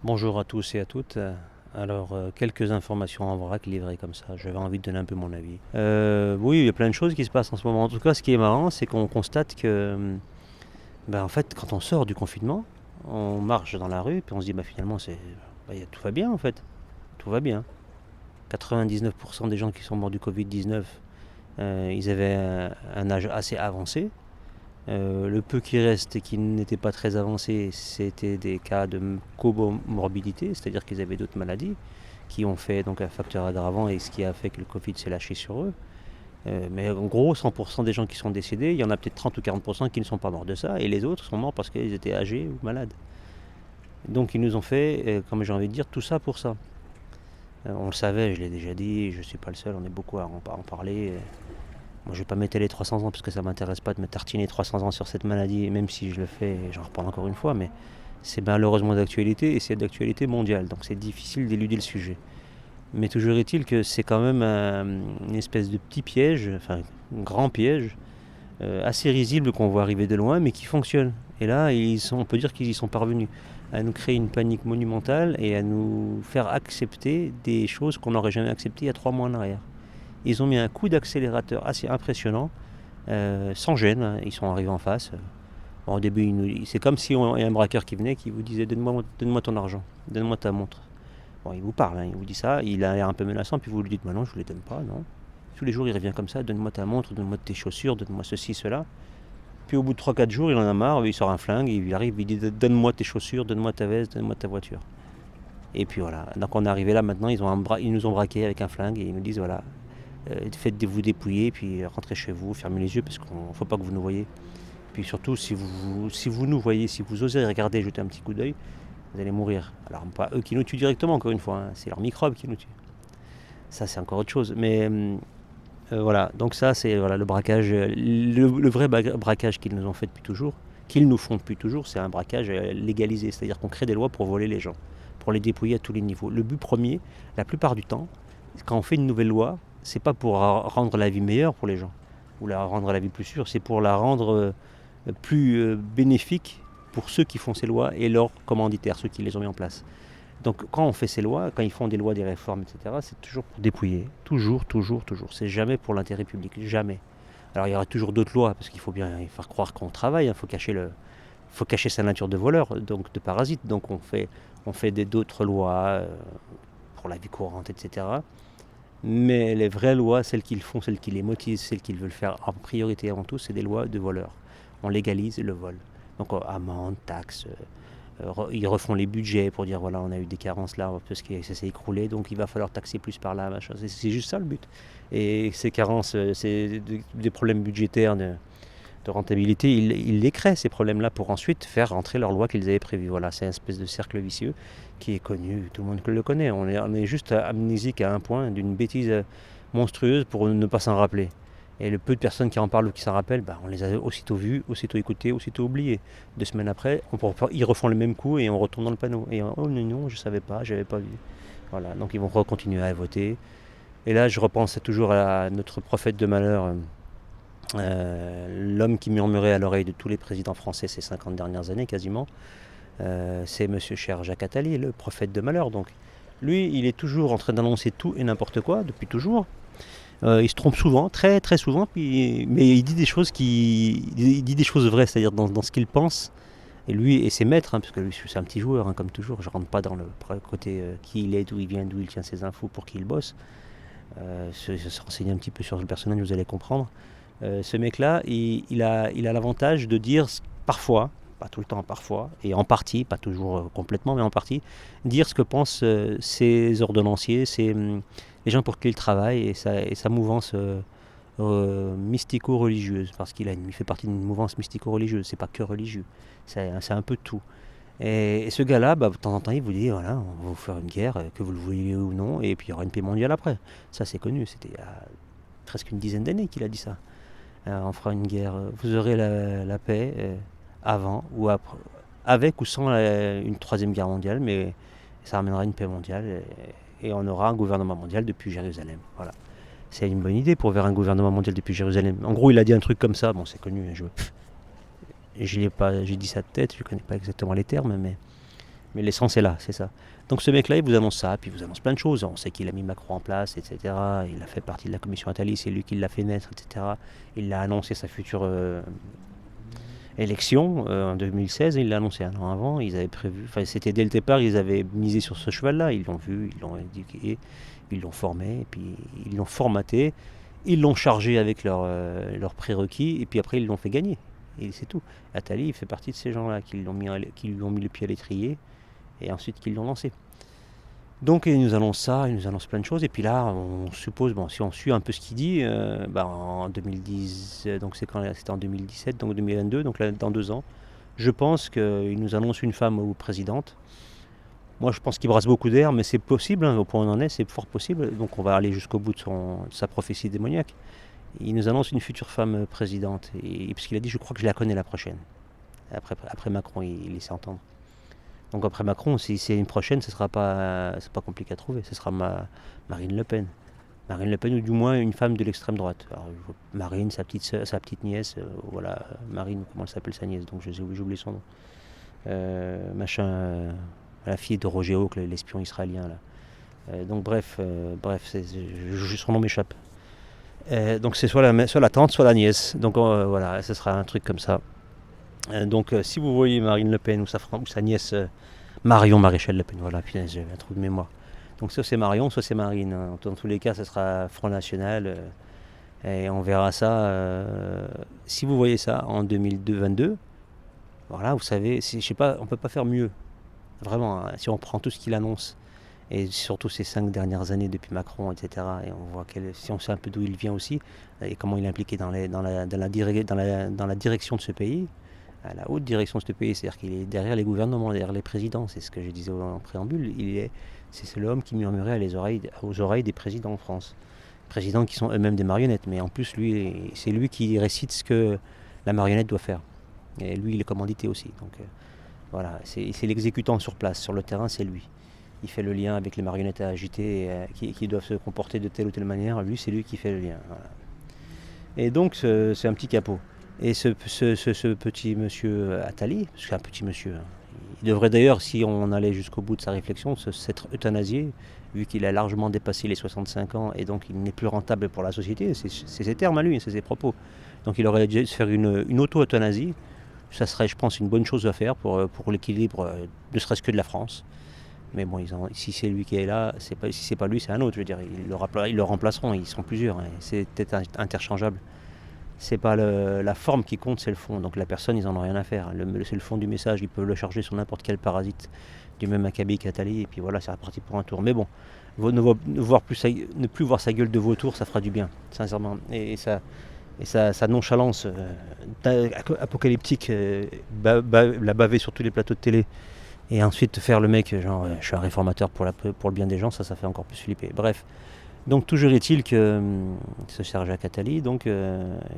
Bonjour à tous et à toutes. Alors, quelques informations en vrac livrées comme ça. J'avais envie de donner un peu mon avis. Oui, il y a plein de choses qui se passent en ce moment. En tout cas, ce qui est marrant, c'est qu'on constate que, en fait, quand on sort du confinement, on marche dans la rue, puis on se dit, finalement, tout va bien en fait. Tout va bien. 99% des gens qui sont morts du Covid-19, ils avaient un âge assez avancé. Le peu qui reste et qui n'était pas très avancé, c'était des cas de comorbidité, c'est-à-dire qu'ils avaient d'autres maladies qui ont fait donc un facteur aggravant et ce qui a fait que le Covid s'est lâché sur eux. Mais en gros, 100% des gens qui sont décédés, il y en a peut-être 30 ou 40% qui ne sont pas morts de ça, et les autres sont morts parce qu'ils étaient âgés ou malades. Donc ils nous ont fait, comme j'ai envie de dire, tout ça pour ça. On le savait, je l'ai déjà dit, je ne suis pas le seul, on est beaucoup à en parler. Moi, je vais pas m'étaler 300 ans parce que ça m'intéresse pas de me tartiner 300 ans sur cette maladie, même si je le fais, j'en reparle encore une fois, mais c'est malheureusement d'actualité et c'est d'actualité mondiale, donc c'est difficile d'éluder le sujet. Mais toujours est-il que c'est quand même une espèce de petit piège, enfin un grand piège, assez risible qu'on voit arriver de loin, mais qui fonctionne. Et là, on peut dire qu'ils y sont parvenus à nous créer une panique monumentale et à nous faire accepter des choses qu'on n'aurait jamais acceptées il y a 3 mois en arrière. Ils ont mis un coup d'accélérateur assez impressionnant, sans gêne, hein. Ils sont arrivés en face. Bon, au début, c'est comme si il y a un braqueur qui venait, qui vous disait donne-moi ton argent, donne-moi ta montre. Bon, il vous parle, hein, il vous dit ça, il a l'air un peu menaçant, puis vous lui dites non, je ne vous les donne pas, non. Tous les jours, il revient comme ça, donne-moi ta montre, donne-moi tes chaussures, donne-moi ceci, cela. Puis au bout de 3-4 jours, il en a marre, il sort un flingue, il arrive, il dit donne-moi tes chaussures, donne-moi ta veste, donne-moi ta voiture. Et puis voilà, donc on est arrivé là maintenant, ils nous ont braqué avec un flingue et ils nous disent voilà, faites-vous dépouiller, puis rentrez chez vous, fermez les yeux parce qu'il ne faut pas que vous nous voyez. Puis surtout, si vous nous voyez, si vous osez regarder, jeter un petit coup d'œil, vous allez mourir. Alors pas eux qui nous tuent directement, encore une fois, hein, c'est leurs microbes qui nous tuent. Ça, c'est encore autre chose. Mais voilà, donc ça, c'est voilà, le braquage, le vrai braquage qu'ils nous ont fait depuis toujours, qu'ils nous font depuis toujours, c'est un braquage légalisé, c'est-à-dire qu'on crée des lois pour voler les gens, pour les dépouiller à tous les niveaux. Le but premier, la plupart du temps, quand on fait une nouvelle loi, c'est pas pour rendre la vie meilleure pour les gens, ou la rendre la vie plus sûre, c'est pour la rendre plus bénéfique pour ceux qui font ces lois et leurs commanditaires, ceux qui les ont mis en place. Donc quand on fait ces lois, quand ils font des lois, des réformes, etc., c'est toujours pour dépouiller. Toujours, toujours, toujours. C'est jamais pour l'intérêt public. Jamais. Alors il y aura toujours d'autres lois, parce qu'il faut bien faire croire qu'on travaille, il faut cacher sa nature de voleur, donc de parasite. Donc on fait d'autres lois pour la vie courante, etc. Mais les vraies lois, celles qu'ils font, celles qui les motivent, celles qu'ils veulent faire en priorité avant tout, c'est des lois de voleurs. On légalise le vol. Donc amendes, taxes, ils refont les budgets pour dire voilà, on a eu des carences là parce que ça s'est écroulé, donc il va falloir taxer plus par là, machin. C'est juste ça le but. Et ces carences, c'est des problèmes budgétaires de rentabilité, ils les créent ces problèmes-là pour ensuite faire rentrer leurs lois qu'ils avaient prévues. Voilà, c'est une espèce de cercle vicieux qui est connu, tout le monde le connaît. On est juste amnésique à un point d'une bêtise monstrueuse pour ne pas s'en rappeler. Et le peu de personnes qui en parlent ou qui s'en rappellent, on les a aussitôt vus, aussitôt écoutés, aussitôt oubliés. 2 semaines après, ils refont le même coup et on retourne dans le panneau. Et oh non, je savais pas, j'avais pas vu. Voilà, donc ils vont continuer à voter. Et là, je repense toujours à notre prophète de malheur, l'homme qui murmurait à l'oreille de tous les présidents français ces 50 dernières années quasiment. C'est monsieur cher Jacques Attali, le prophète de malheur. Donc lui, il est toujours en train d'annoncer tout et n'importe quoi, depuis toujours. Il se trompe souvent, très très souvent, mais il dit des choses il dit des choses vraies, c'est-à-dire dans ce qu'il pense. Et lui et ses maîtres, parce que lui c'est un petit joueur, comme toujours. Je rentre pas dans le côté qui il est, d'où il vient, d'où il tient ses infos, pour qui il bosse. Se renseigner un petit peu sur le personnage, vous allez comprendre. Ce mec-là, il a l'avantage de dire parfois, pas tout le temps, parfois, et en partie, pas toujours complètement, mais en partie, dire ce que pensent ses ordonnanciers, les gens pour qui il travaille et sa mouvance mystico-religieuse, parce il fait partie d'une mouvance mystico-religieuse, c'est pas que religieux, c'est un peu tout. Et ce gars-là, de temps en temps, il vous dit voilà, on va vous faire une guerre, que vous le vouliez ou non, et puis il y aura une paix mondiale après. Ça, c'est connu, c'était il y a presque une dizaine d'années qu'il a dit ça. On fera une guerre, vous aurez la paix avant ou après, avec ou sans une troisième guerre mondiale, mais ça ramènera une paix mondiale et on aura un gouvernement mondial depuis Jérusalem. Voilà. C'est une bonne idée pour vers un gouvernement mondial depuis Jérusalem. En gros, il a dit un truc comme ça, bon c'est connu, j'ai dit ça de tête, je ne connais pas exactement les termes, mais Mais l'essence est là, c'est ça. Donc ce mec-là, il vous annonce ça, puis il vous annonce plein de choses. On sait qu'il a mis Macron en place, etc. Il a fait partie de la commission Attali, c'est lui qui l'a fait naître, etc. Il a annoncé sa future élection en 2016, il l'a annoncé un an avant. Ils avaient prévu, enfin c'était dès le départ, ils avaient misé sur ce cheval-là. Ils l'ont vu, ils l'ont éduqué, ils l'ont formé, et puis ils l'ont formaté, ils l'ont chargé avec leurs prérequis, et puis après ils l'ont fait gagner. Et c'est tout. Attali, il fait partie de ces gens-là qui lui ont mis le pied à l'étrier et ensuite qui l'ont lancé. Donc il nous annonce ça, il nous annonce plein de choses, et puis là on suppose, bon, si on suit un peu ce qu'il dit, en 2010, donc c'était en 2017, donc 2022, donc là, dans 2 ans, je pense qu'il nous annonce une femme ou présidente. Moi je pense qu'il brasse beaucoup d'air, mais c'est possible, au point où on en est, c'est fort possible, donc on va aller jusqu'au bout de sa prophétie démoniaque. Il nous annonce une future femme présidente, et parce qu'il a dit, je crois que je la connais la prochaine. Après Macron, il laissait entendre. Donc après Macron, si c'est une prochaine, c'est pas compliqué à trouver. Ce sera Marine Le Pen. Marine Le Pen, ou du moins une femme de l'extrême droite. Alors, Marine, sa petite nièce, voilà, Marine, comment elle s'appelle sa nièce, donc j'ai oublié son nom. La fille de Roger Hawk, l'espion israélien là. Donc bref, son nom m'échappe. Donc c'est soit la tante, soit la nièce. Donc voilà, ce sera un truc comme ça. Donc si vous voyez Marine Le Pen ou sa nièce Marion Maréchal Le Pen, voilà, putain, j'ai un trou de mémoire. Donc soit c'est Marion, soit c'est Marine. Dans tous les cas, ce sera Front National. Et on verra ça. Si vous voyez ça en 2022, voilà, vous savez, je sais pas, on peut pas faire mieux. Vraiment, hein, si on prend tout ce qu'il annonce, et surtout ces 5 dernières années depuis Macron, etc. Et on voit si on sait un peu d'où il vient aussi, et comment il est impliqué dans la direction de ce pays, à la haute direction de ce pays, c'est-à-dire qu'il est derrière les gouvernements, derrière les présidents, c'est ce que je disais en préambule, c'est l'homme qui murmurait aux oreilles des présidents en France. Présidents qui sont eux-mêmes des marionnettes, mais en plus, c'est lui qui récite ce que la marionnette doit faire. Et lui, il est commandité aussi. Donc voilà, c'est l'exécutant sur place, sur le terrain, c'est lui. Il fait le lien avec les marionnettes à agiter, qui doivent se comporter de telle ou telle manière. Lui, c'est lui qui fait le lien. Voilà. Et donc, c'est un petit capot. Et ce petit monsieur Attali, parce que c'est un petit monsieur, hein, il devrait d'ailleurs, si on allait jusqu'au bout de sa réflexion, s'être euthanasié, vu qu'il a largement dépassé les 65 ans et donc il n'est plus rentable pour la société. C'est ses termes à lui, c'est ses propos. Donc il aurait dû se faire une auto-euthanasie. Ça serait, je pense, une bonne chose à faire pour l'équilibre, ne serait-ce que de la France. Mais bon, si c'est lui qui est là, si c'est pas lui, c'est un autre. Je veux dire, ils le remplaceront, ils seront plusieurs. Hein, c'est peut-être interchangeable. C'est pas la forme qui compte, c'est le fond. Donc la personne, ils n'en ont rien à faire. C'est le fond du message, ils peuvent le charger sur n'importe quel parasite, du même acabit qu'Attali, et puis voilà, c'est reparti pour un tour. Mais bon, ne plus voir sa gueule de vautour, ça fera du bien, sincèrement. Et sa nonchalance apocalyptique, la baver sur tous les plateaux de télé, et ensuite faire le mec, genre, je suis un réformateur pour le bien des gens, ça fait encore plus flipper. Bref. Donc toujours est-il que ce cher Jacques Attali, donc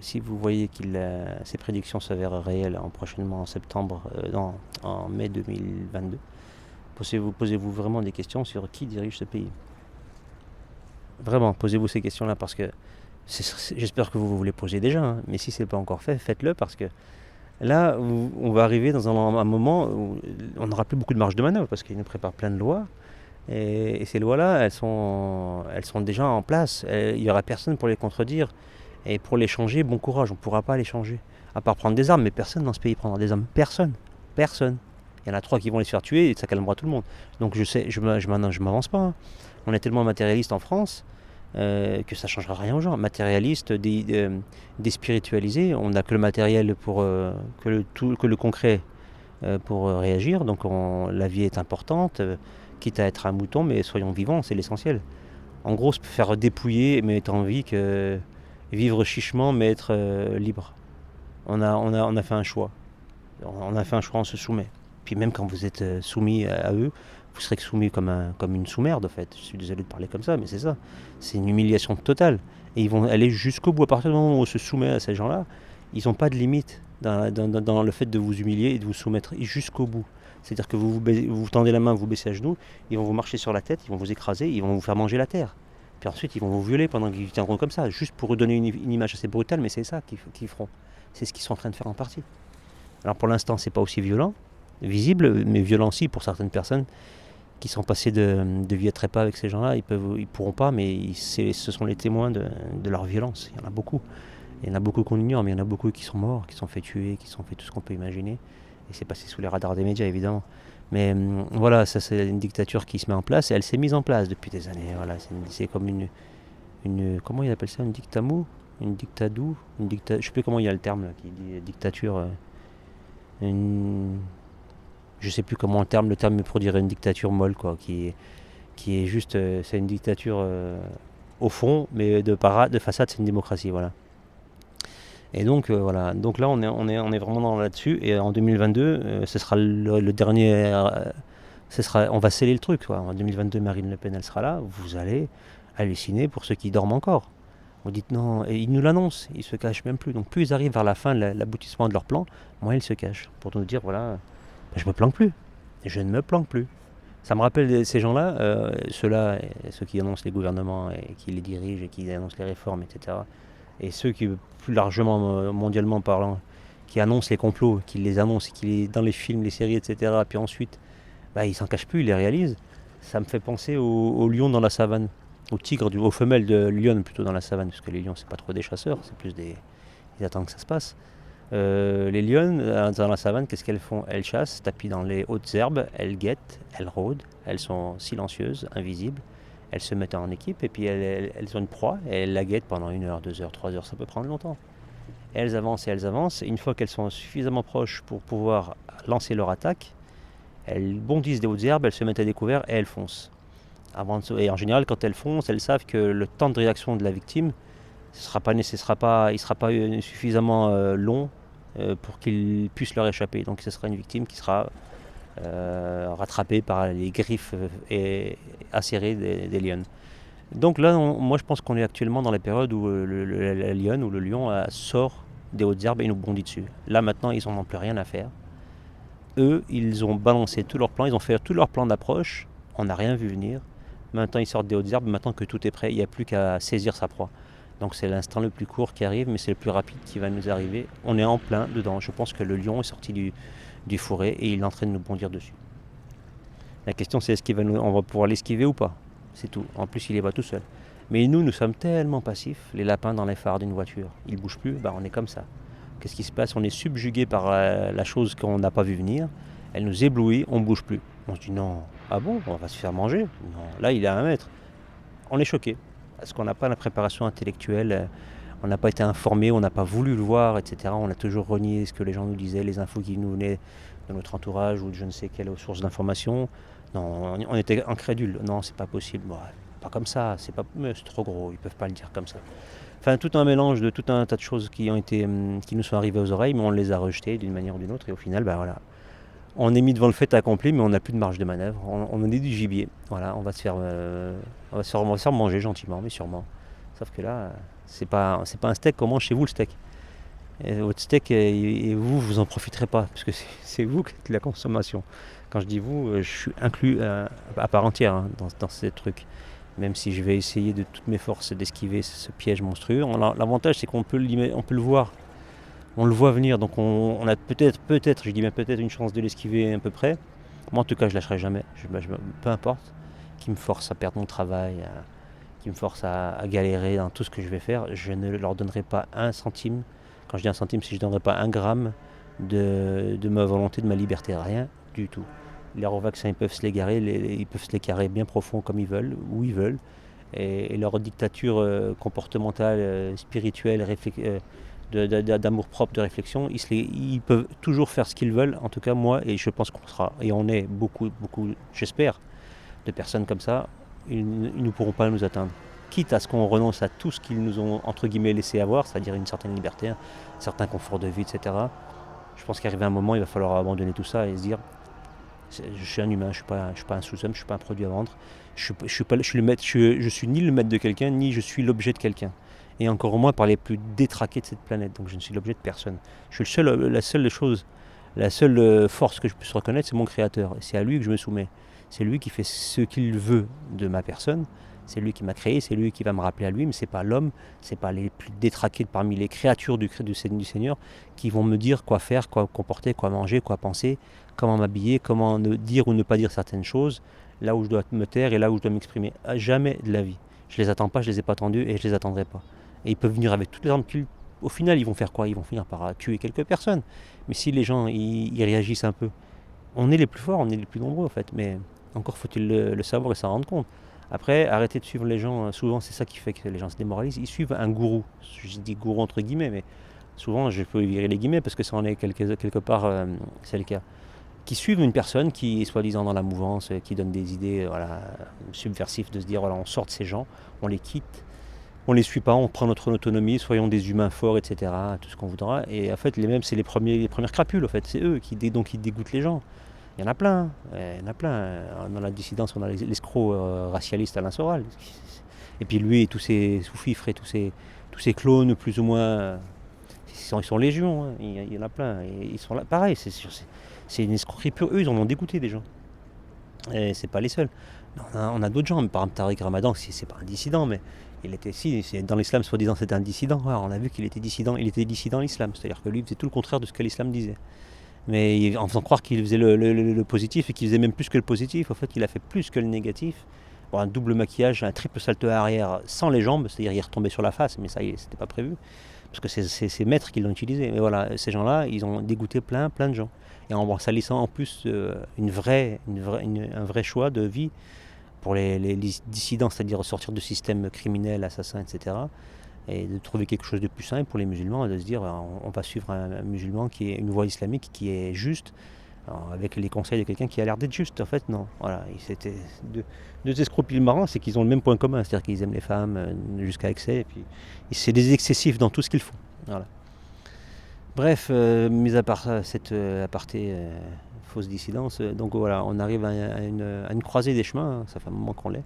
si vous voyez que ses prédictions s'avèrent réelles prochainement en septembre, en mai 2022, posez-vous vraiment des questions sur qui dirige ce pays. Vraiment, posez-vous ces questions-là parce que j'espère que vous les posez déjà, hein, mais si ce n'est pas encore fait, faites-le parce que là, on va arriver dans un moment où on n'aura plus beaucoup de marge de manœuvre parce qu'il nous prépare plein de lois. Et ces lois-là, elles sont déjà en place. Il n'y aura personne pour les contredire. Et pour les changer, bon courage, on ne pourra pas les changer. À part prendre des armes, mais personne dans ce pays prendra des armes. Personne. Personne. Il y en a 3 qui vont les faire tuer et ça calmera tout le monde. Donc je m'avance pas. Hein. On est tellement matérialiste en France que ça ne changera rien aux gens. Matérialiste, déspiritualisé. On n'a que le matériel que le concret pour réagir. Donc la vie est importante. Quitte à être un mouton, mais soyons vivants, c'est l'essentiel. En gros, se faire dépouiller, mais être en vie, que vivre chichement, mais être libre. On a fait un choix. On a fait un choix, on se soumet. Puis même quand vous êtes soumis à eux, vous serez soumis comme une sous-merde, en fait. Je suis désolé de parler comme ça, mais c'est ça. C'est une humiliation totale. Et ils vont aller jusqu'au bout. À partir du moment où on se soumet à ces gens-là, ils n'ont pas de limite dans le fait de vous humilier et de vous soumettre jusqu'au bout. C'est-à-dire que vous tendez la main, vous baissez à genoux, ils vont vous marcher sur la tête, ils vont vous écraser, ils vont vous faire manger la terre. Puis ensuite, ils vont vous violer pendant qu'ils tiendront comme ça, juste pour vous donner une image assez brutale, mais c'est ça qu'ils feront. C'est ce qu'ils sont en train de faire en partie. Alors pour l'instant, c'est pas aussi violent, visible, mais violent aussi pour certaines personnes qui sont passées de vie à trépas avec ces gens-là. Ils pourront pas, mais ce sont les témoins de leur violence. Il y en a beaucoup. Il y en a beaucoup qu'on ignore, mais il y en a beaucoup qui sont morts, qui sont fait tuer, qui sont fait tout ce qu'on peut imaginer. Et c'est passé sous les radars des médias, évidemment. Mais voilà, ça c'est une dictature qui se met en place, et elle s'est mise en place depuis des années. Voilà, c'est comme comment il appelle ça, une dictamou, une dictadou, je sais plus comment il y a le terme là, qui dit dictature. Je sais plus comment le terme pour dire une dictature molle, quoi, qui est juste, c'est une dictature au fond, mais de façade, c'est une démocratie, voilà. Et donc voilà, donc là on est vraiment là-dessus, et en 2022, ce sera le dernier, on va sceller le truc, quoi. En 2022, Marine Le Pen, elle sera là, vous allez halluciner pour ceux qui dorment encore. Vous dites non, et ils nous l'annoncent, ils se cachent même plus. Donc plus ils arrivent vers la fin, l'aboutissement de leur plan, moins ils se cachent, pour nous dire voilà, je me planque plus, je ne me planque plus. Ça me rappelle ces gens-là, ceux-là, ceux qui annoncent les gouvernements et qui les dirigent et qui annoncent les réformes, etc. Et ceux qui, plus largement, mondialement parlant, qui annoncent les complots, qui les annoncent, dans les films, les séries, etc. Puis ensuite, ils s'en cachent plus, ils les réalisent. Ça me fait penser aux lions dans la savane, aux tigres, aux femelles de lions plutôt dans la savane, parce que les lions, c'est pas trop des chasseurs, c'est plus ils attendent que ça se passe. Les lionnes, dans la savane, qu'est-ce qu'elles font? Elles chassent, tapis dans les hautes herbes, elles guettent, elles rôdent, elles sont silencieuses, invisibles, elles se mettent en équipe, et puis elles ont une proie, et elles la guettent pendant 1 heure, 2 heures, 3 heures, ça peut prendre longtemps. Et elles avancent, et une fois qu'elles sont suffisamment proches pour pouvoir lancer leur attaque, elles bondissent des hautes herbes, elles se mettent à découvert, et elles foncent. Et en général, quand elles foncent, elles savent que le temps de réaction de la victime, il ne sera pas suffisamment long pour qu'il puisse leur échapper. Donc ce sera une victime qui sera rattrapée par les griffes acérées des lions. Donc là, moi je pense qu'on est actuellement dans la période où la lionne ou le lion sort des hautes herbes et nous bondit dessus. Là maintenant, ils n'en ont plus rien à faire. Eux, ils ont balancé tout leur plan, ils ont fait tout leur plan d'approche, on n'a rien vu venir. Maintenant ils sortent des hautes herbes, maintenant que tout est prêt, il n'y a plus qu'à saisir sa proie. Donc c'est l'instant le plus court qui arrive, mais c'est le plus rapide qui va nous arriver. On est en plein dedans. Je pense que le lion est sorti du fourré et il est en train de nous bondir dessus. La question c'est on va pouvoir l'esquiver ou pas. C'est tout. En plus il est pas tout seul. Mais nous sommes tellement passifs, les lapins dans les phares d'une voiture. Ils ne bougent plus, on est comme ça. Qu'est-ce qui se passe? On est subjugué par la chose qu'on n'a pas vu venir. Elle nous éblouit, on ne bouge plus. On se dit non, ah bon, on va se faire manger? Non, là il est à 1 mètre. On est choqué. Parce qu'on n'a pas la préparation intellectuelle, on n'a pas été informé, on n'a pas voulu le voir, etc. On a toujours renié ce que les gens nous disaient, les infos qui nous venaient de notre entourage ou de je ne sais quelle source d'information. Non, on était incrédules. Non, c'est pas possible. Pas comme ça, c'est trop gros, ils peuvent pas le dire comme ça. Enfin, tout un mélange de tout un tas de choses qui nous sont arrivées aux oreilles, mais on les a rejetées d'une manière ou d'une autre. Et au final, voilà. On est mis devant le fait accompli, mais on n'a plus de marge de manœuvre. On est du gibier. Voilà, on va se faire manger gentiment, mais sûrement. Sauf que là, c'est pas un steak qu'on mange chez vous, le steak. Et votre steak, et vous en profiterez pas, parce que c'est vous qui êtes la consommation. Quand je dis vous, je suis inclus à part entière dans ces trucs. Même si je vais essayer de toutes mes forces d'esquiver ce piège monstrueux. L'avantage, c'est qu'on peut le voir. On le voit venir, donc on a peut-être, je dis bien peut-être une chance de l'esquiver à peu près. Moi en tout cas je lâcherai jamais, peu importe, qui me force à perdre mon travail, qui me force à galérer dans tout ce que je vais faire, je ne leur donnerai pas 1 centime. Quand je dis 1 centime, c'est que je ne donnerai pas 1 gramme de ma volonté, de ma liberté, rien du tout. Les vaccins, ils peuvent se l'égarer, ils peuvent se l'écarrer bien profond comme ils veulent, où ils veulent. Et leur dictature comportementale, spirituelle, d'amour-propre, de réflexion, ils peuvent toujours faire ce qu'ils veulent, en tout cas moi, et je pense qu'on sera, et on est beaucoup, j'espère, de personnes comme ça, ils ne pourront pas nous atteindre. Quitte à ce qu'on renonce à tout ce qu'ils nous ont, entre guillemets, laissé avoir, c'est-à-dire une certaine liberté, un certain confort de vie, etc. Je pense qu'arrivé un moment, il va falloir abandonner tout ça et se dire, je suis un humain, je suis pas un sous-homme, je suis pas un produit à vendre, je suis ni le maître de quelqu'un, ni je suis l'objet de quelqu'un. Et encore moins par les plus détraqués de cette planète. Donc je ne suis l'objet de personne. Je suis la seule force que je puisse reconnaître, c'est mon créateur. Et c'est à lui que je me soumets. C'est lui qui fait ce qu'il veut de ma personne. C'est lui qui m'a créé, c'est lui qui va me rappeler à lui, mais c'est pas l'homme, c'est pas les plus détraqués parmi les créatures du Seigneur qui vont me dire quoi faire, quoi comporter, quoi manger, quoi penser, comment m'habiller, comment dire ou ne pas dire certaines choses, là où je dois me taire et là où je dois m'exprimer. Jamais de la vie. Je les attends pas, je les ai pas attendus et je les attendrai pas. Et ils peuvent venir avec toutes les armes qu'ils... Au final, ils vont faire quoi? Ils vont finir par tuer quelques personnes. Mais si les gens ils réagissent un peu, on est les plus forts, on est les plus nombreux en fait. Mais encore faut-il le savoir et s'en rendre compte. Après, arrêtez de suivre les gens. Souvent, c'est ça qui fait que les gens se démoralisent. Ils suivent un gourou. Je dis gourou entre guillemets, mais souvent, je peux virer les guillemets parce que ça en est quelque part, c'est le cas. Qui suivent une personne qui est soi-disant dans la mouvance, qui donne des idées voilà, subversives de se dire voilà, on sort de ces gens, on les quitte, on les suit pas, on prend notre autonomie, soyons des humains forts, etc. Tout ce qu'on voudra. Et en fait, c'est les premières crapules. En fait, c'est eux qui dégoûtent les gens. Il y en a plein, il y en a plein. Dans la dissidence, on a l'escroc racialiste Alain Soral. Et puis lui et tous ses sous-fifres et tous ces clones plus ou moins, ils sont légion, hein. Il y en a plein. Et ils sont là, pareil, c'est une escroquerie pure. Eux, ils en ont dégoûté des gens. Et c'est pas les seuls. On a d'autres gens, par exemple Tariq Ramadan, c'est pas un dissident, mais il était dans l'islam, soi-disant c'était un dissident. Alors, on a vu qu'il était dissident à l'islam, c'est-à-dire que lui faisait tout le contraire de ce que l'islam disait. Mais en faisant croire qu'il faisait le positif et qu'il faisait même plus que le positif, en fait il a fait plus que le négatif. Bon, un double maquillage, un triple salto arrière sans les jambes, c'est-à-dire il est retombé sur la face, mais ça y est, c'était pas prévu, parce que c'est ses maîtres qui l'ont utilisé. Mais voilà, ces gens-là, ils ont dégoûté plein de gens. Et en salissant en plus un vrai choix de vie pour les dissidents, c'est-à-dire sortir du système criminel, assassin, etc. Et de trouver quelque chose de plus simple pour les musulmans et de se dire on va suivre un musulman qui est une voie islamique qui est juste, avec les conseils de quelqu'un qui a l'air d'être juste. En fait, non. Voilà, c'était deux escrocs marrants, c'est qu'ils ont le même point commun, c'est-à-dire qu'ils aiment les femmes jusqu'à excès, et puis c'est des excessifs dans tout ce qu'ils font. Voilà. Bref, mis à part cette aparté fausse dissidence, donc voilà, on arrive à une croisée des chemins, hein, ça fait un moment qu'on l'est.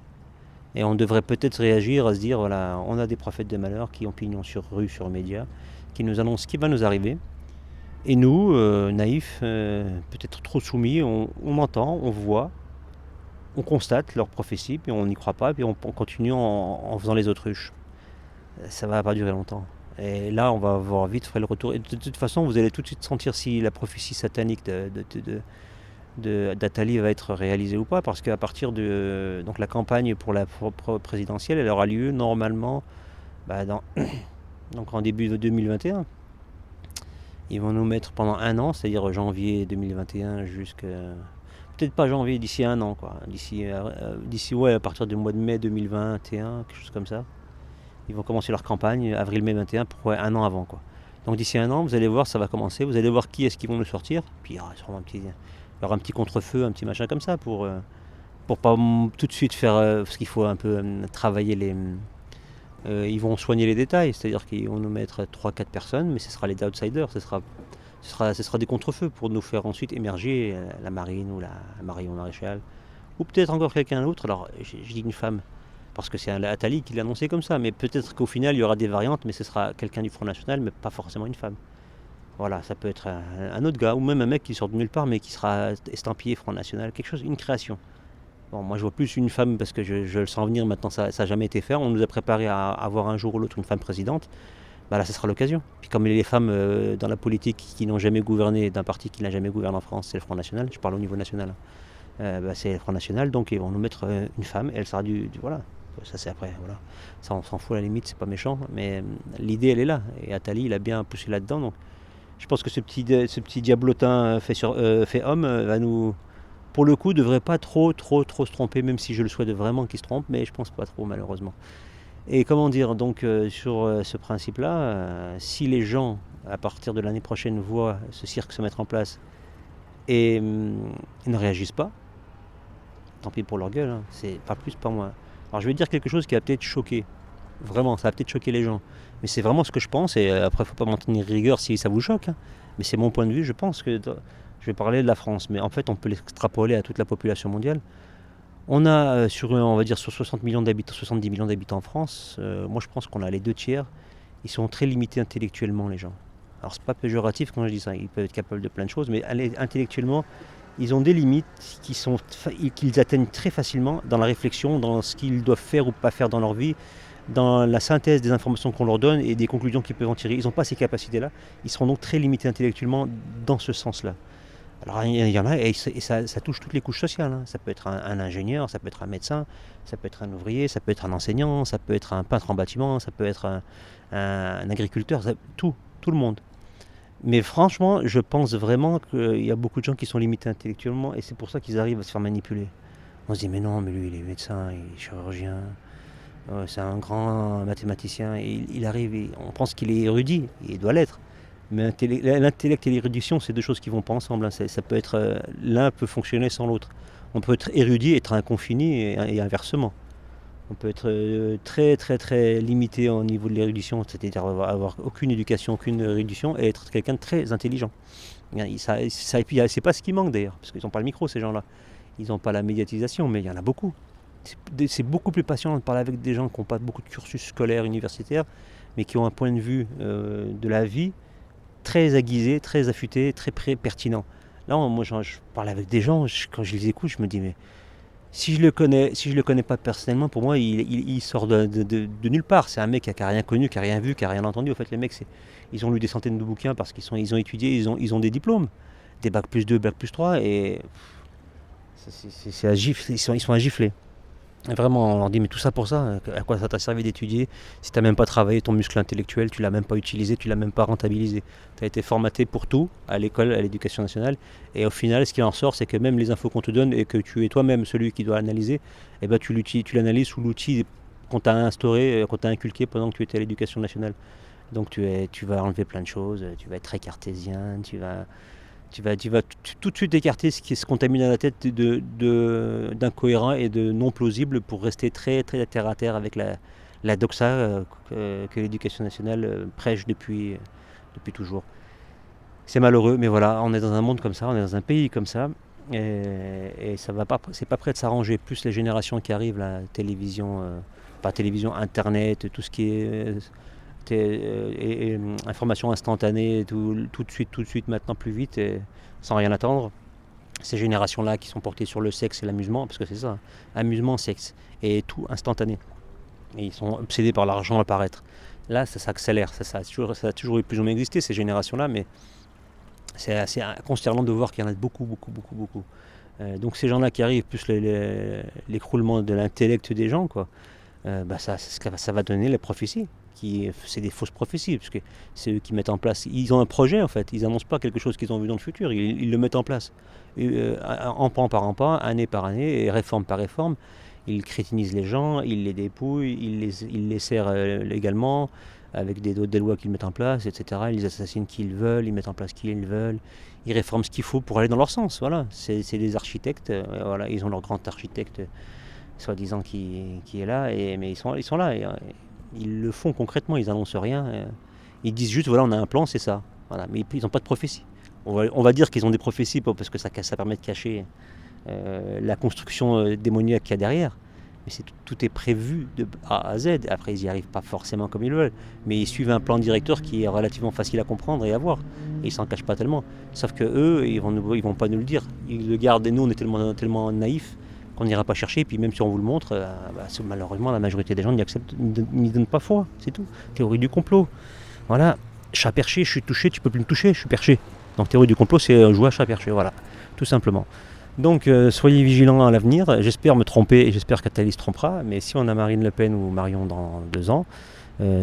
Et on devrait peut-être réagir à se dire, voilà, on a des prophètes de malheur qui ont pignon sur rue, sur médias, qui nous annoncent ce qui va nous arriver. Et nous, naïfs, peut-être trop soumis, on entend, on voit, on constate leurs prophéties, puis on n'y croit pas, puis on continue en faisant les autruches. Ça va pas durer longtemps. Et là, on va avoir vite fait le retour. Et de toute façon, vous allez tout de suite sentir si la prophétie satanique d'Attali va être réalisée ou pas, parce qu'à partir de donc la campagne pour la présidentielle, elle aura lieu normalement donc en début de 2021. Ils vont nous mettre pendant un an, c'est-à-dire janvier 2021 jusqu'à... Peut-être pas janvier, d'ici un an, quoi. D'ici à partir du mois de mai 2021, quelque chose comme ça. Ils vont commencer leur campagne, avril-mai 21, pour un an avant, quoi. Donc d'ici un an, vous allez voir, ça va commencer. Vous allez voir qui est-ce qu'ils vont nous sortir. Puis il y aura un petit contre-feu, un petit machin comme ça, pour pas tout de suite faire... parce qu'il faut un peu travailler les... ils vont soigner les détails, c'est-à-dire qu'ils vont nous mettre 3-4 personnes, mais ce sera les outsiders, ce sera des contre-feux pour nous faire ensuite émerger la marine ou la Marion Maréchal, ou peut-être encore quelqu'un d'autre. Alors je dis une femme, parce que c'est Attali qui l'a annoncé comme ça, mais peut-être qu'au final il y aura des variantes, mais ce sera quelqu'un du Front National, mais pas forcément une femme. Voilà, ça peut être un autre gars, ou même un mec qui sort de nulle part, mais qui sera estampillé Front National, quelque chose, une création. Bon, moi je vois plus une femme parce que je le sens venir maintenant, ça n'a jamais été fait. On nous a préparé à avoir un jour ou l'autre une femme présidente. Bah là, ce sera l'occasion. Puis comme les femmes dans la politique qui n'ont jamais gouverné d'un parti qui n'a jamais gouverné en France, c'est le Front National, je parle au niveau national. C'est le Front National, donc ils vont nous mettre une femme, et elle sera voilà. Ça c'est après, voilà. Ça on s'en fout à la limite, c'est pas méchant, mais l'idée elle est là. Et Attali il a bien poussé là-dedans, donc je pense que ce petit diablotin fait homme va nous... Pour le coup, devrait pas trop se tromper, même si je le souhaite vraiment qu'il se trompe, mais je pense pas trop malheureusement. Et comment dire, donc sur ce principe-là, si les gens, à partir de l'année prochaine, voient ce cirque se mettre en place et ne réagissent pas, tant pis pour leur gueule, hein, c'est pas plus, pas moins. Alors je vais dire quelque chose qui va peut-être choquer, vraiment, ça va peut-être choquer les gens, mais c'est vraiment ce que je pense, et après, faut pas m'en tenir rigueur si ça vous choque, hein, mais c'est mon point de vue, je pense que... Je vais parler de la France, mais en fait, on peut l'extrapoler à toute la population mondiale. On a sur 60 millions d'habitants, 70 millions d'habitants en France. Moi, je pense qu'on a les 2 tiers. Ils sont très limités intellectuellement, les gens. Alors, c'est pas péjoratif quand je dis ça. Ils peuvent être capables de plein de choses, mais intellectuellement, ils ont des limites qu'ils atteignent très facilement dans la réflexion, dans ce qu'ils doivent faire ou pas faire dans leur vie, dans la synthèse des informations qu'on leur donne et des conclusions qu'ils peuvent en tirer. Ils n'ont pas ces capacités-là. Ils seront donc très limités intellectuellement dans ce sens-là. Alors il y en a, et ça touche toutes les couches sociales. Ça peut être un ingénieur, ça peut être un médecin, ça peut être un ouvrier, ça peut être un enseignant, ça peut être un peintre en bâtiment, ça peut être un agriculteur, tout le monde. Mais franchement, je pense vraiment qu'il y a beaucoup de gens qui sont limités intellectuellement et c'est pour ça qu'ils arrivent à se faire manipuler. On se dit mais non, mais lui il est médecin, il est chirurgien, c'est un grand mathématicien, et il arrive, on pense qu'il est érudit, et il doit l'être. Mais l'intellect et l'érudition, c'est deux choses qui ne vont pas ensemble. Ça peut être, l'un peut fonctionner sans l'autre. On peut être érudit et être inconfini et inversement. On peut être très très très limité au niveau de l'érudition, c'est-à-dire avoir aucune éducation, aucune érudition, et être quelqu'un de très intelligent. Et puis c'est pas ce qui manque d'ailleurs, parce qu'ils n'ont pas le micro ces gens-là. Ils n'ont pas la médiatisation, mais il y en a beaucoup. C'est beaucoup plus passionnant de parler avec des gens qui n'ont pas beaucoup de cursus scolaire, universitaire, mais qui ont un point de vue de la vie très aiguisé, très affûté, très pertinent. Là, moi, je parle avec des gens, quand je les écoute, je me dis, mais si je le connais pas personnellement, pour moi, il sort de nulle part. C'est un mec qui n'a rien connu, qui n'a rien vu, qui n'a rien entendu. En fait, les mecs, ils ont lu des centaines de bouquins parce ils ont étudié, ils ont des diplômes, des bac plus 2, bac plus 3, et c'est à gifler, ils sont à gifler. Et vraiment, on leur dit, mais tout ça pour ça, à quoi ça t'a servi d'étudier si tu n'as même pas travaillé ton muscle intellectuel, tu ne l'as même pas utilisé, tu ne l'as même pas rentabilisé. Tu as été formaté pour tout à l'école, à l'éducation nationale, et au final, ce qui en ressort, c'est que même les infos qu'on te donne et que tu es toi-même celui qui doit analyser, eh ben, tu l'analyses sous l'outil qu'on t'a instauré, qu'on t'a inculqué pendant que tu étais à l'éducation nationale. Donc tu vas enlever plein de choses, tu vas être très cartésien, tu vas tout de suite écarter ce qu'on t'a mis dans la tête d'incohérent et de non plausible pour rester très, très terre à terre avec la doxa que l'éducation nationale prêche depuis toujours. C'est malheureux, mais voilà, on est dans un monde comme ça, on est dans un pays comme ça, et ça va pas, c'est pas prêt de s'arranger. Plus les générations qui arrivent, la télévision, pas télévision, internet, tout ce qui est information instantanée, tout de suite, maintenant, plus vite, et sans rien attendre. Ces générations-là qui sont portées sur le sexe et l'amusement, parce que c'est ça, amusement, sexe, et tout instantané. Et ils sont obsédés par l'argent à paraître. Là, ça s'accélère, ça a toujours eu plus ou moins existé, ces générations-là, mais c'est assez consternant de voir qu'il y en a beaucoup. Donc ces gens-là qui arrivent, plus l'écroulement de l'intellect des gens, quoi, ça va donner les prophéties. C'est des fausses prophéties, parce que c'est eux qui mettent en place. Ils ont un projet en fait, ils n'annoncent pas quelque chose qu'ils ont vu dans le futur, ils le mettent en place. En pan par en pan, année par année, et réforme par réforme. Ils crétinisent les gens, ils les dépouillent, ils les serrent légalement, avec des lois qu'ils mettent en place, etc. Ils assassinent qui ils veulent, ils mettent en place qui ils veulent, ils réforment ce qu'il faut pour aller dans leur sens. Voilà. C'est des architectes, voilà. Ils ont leur grand architecte, soi-disant, qui est là, mais ils sont là. Ils le font concrètement, ils n'annoncent rien. Ils disent juste, voilà, on a un plan, c'est ça. Voilà. Mais ils n'ont pas de prophétie. On va dire qu'ils ont des prophéties parce que ça permet de cacher la construction démoniaque qu'il y a derrière. Mais tout est prévu de A à Z. Après, ils n'y arrivent pas forcément comme ils veulent. Mais ils suivent un plan directeur qui est relativement facile à comprendre et à voir. Et ils s'en cachent pas tellement. Sauf que eux, ils vont pas nous le dire. Ils le gardent, et nous, on est tellement naïfs qu'on n'ira pas chercher, et puis même si on vous le montre, malheureusement la majorité des gens n'y donnent pas foi, c'est tout. Théorie du complot. Voilà, chat perché, je suis touché, tu peux plus me toucher, je suis perché. Donc théorie du complot, c'est jouer à chat perché, voilà, tout simplement. Donc soyez vigilants à l'avenir, j'espère me tromper et j'espère qu'Atali se trompera, mais si on a Marine Le Pen ou Marion dans 2 ans,